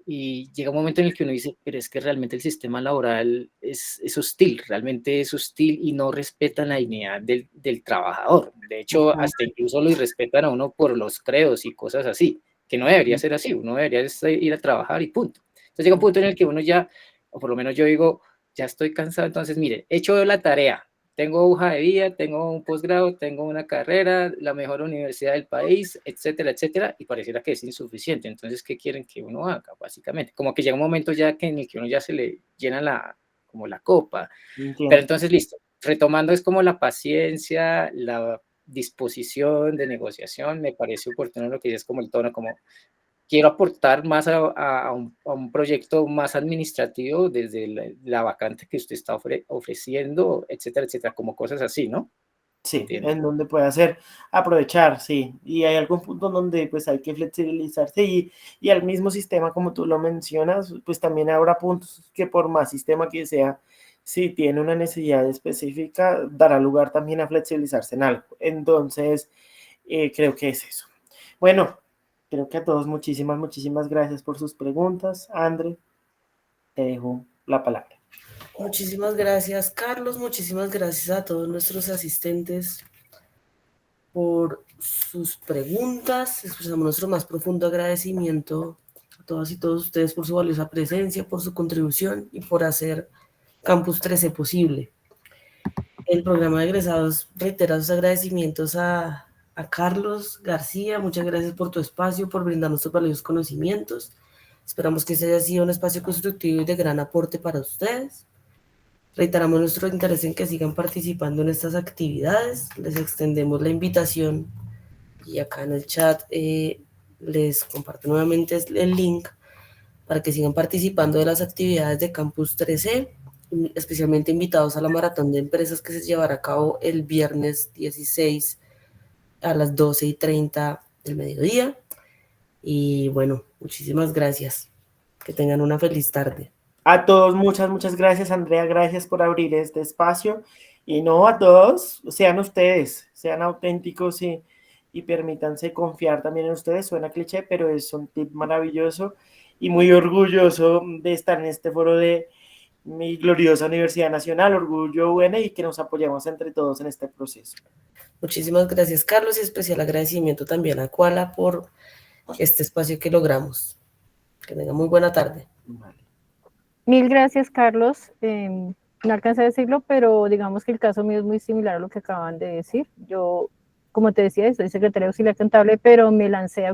y llega un momento en el que uno dice, pero es que realmente el sistema laboral es hostil, realmente es hostil y no respetan la dignidad del trabajador. De hecho, hasta incluso lo irrespetan a uno por los credos y cosas así, que no debería ser así, uno debería ir a trabajar y punto. Entonces llega un punto en el que uno ya, o por lo menos yo digo, ya estoy cansado, entonces mire, he hecho la tarea, tengo hoja de vida, tengo un posgrado, tengo una carrera, la mejor universidad del país, etcétera, etcétera, y pareciera que es insuficiente. Entonces, ¿qué quieren que uno haga, básicamente? Como que llega un momento ya que en el que uno ya se le llena como la copa. Entiendo. Pero entonces, listo, retomando es como la paciencia, la disposición de negociación, me parece oportuno lo que dices como el tono, como quiero aportar más a un proyecto más administrativo desde la vacante que usted está ofreciendo, etcétera, etcétera, como cosas así, ¿no? Sí, Entiendo. en donde puede hacer aprovechar, sí, y hay algún punto donde pues hay que flexibilizarse y al mismo sistema como tú lo mencionas, pues también habrá puntos que por más sistema que sea, si tiene una necesidad específica, dará lugar también a flexibilizarse en algo. Entonces, creo que es eso. Bueno, creo que a todos muchísimas gracias por sus preguntas. André, te dejo la palabra. Muchísimas gracias, Carlos. Muchísimas gracias a todos nuestros asistentes por sus preguntas. Expresamos nuestro más profundo agradecimiento a todas y todos ustedes por su valiosa presencia, por su contribución y por hacer Campus 13 posible. El programa de egresados reitera sus agradecimientos a Carlos García. Muchas gracias por tu espacio, por brindarnos tus valiosos conocimientos. Esperamos que este haya sido un espacio constructivo y de gran aporte para ustedes. Reiteramos nuestro interés en que sigan participando en estas actividades. Les extendemos la invitación y acá en el chat les comparto nuevamente el link para que sigan participando de las actividades de Campus 13, especialmente invitados a la maratón de empresas que se llevará a cabo el viernes 16 a las 12:30 del mediodía. Y bueno, muchísimas gracias. Que tengan una feliz tarde. A todos, muchas gracias, Andrea, gracias por abrir este espacio. Y no, a todos, sean ustedes, sean auténticos y permítanse confiar también en ustedes. Suena cliché, pero es un tip maravilloso y muy orgulloso de estar en este foro de mi gloriosa Universidad Nacional, Orgullo UN, y que nos apoyemos entre todos en este proceso. Muchísimas gracias, Carlos, y especial agradecimiento también a Kuala por este espacio que logramos. Que tenga muy buena tarde. Vale. Mil gracias, Carlos. No alcancé a decirlo, pero digamos que el caso mío es muy similar a lo que acaban de decir. Yo, como te decía, soy secretaria auxiliar contable, pero me lancé a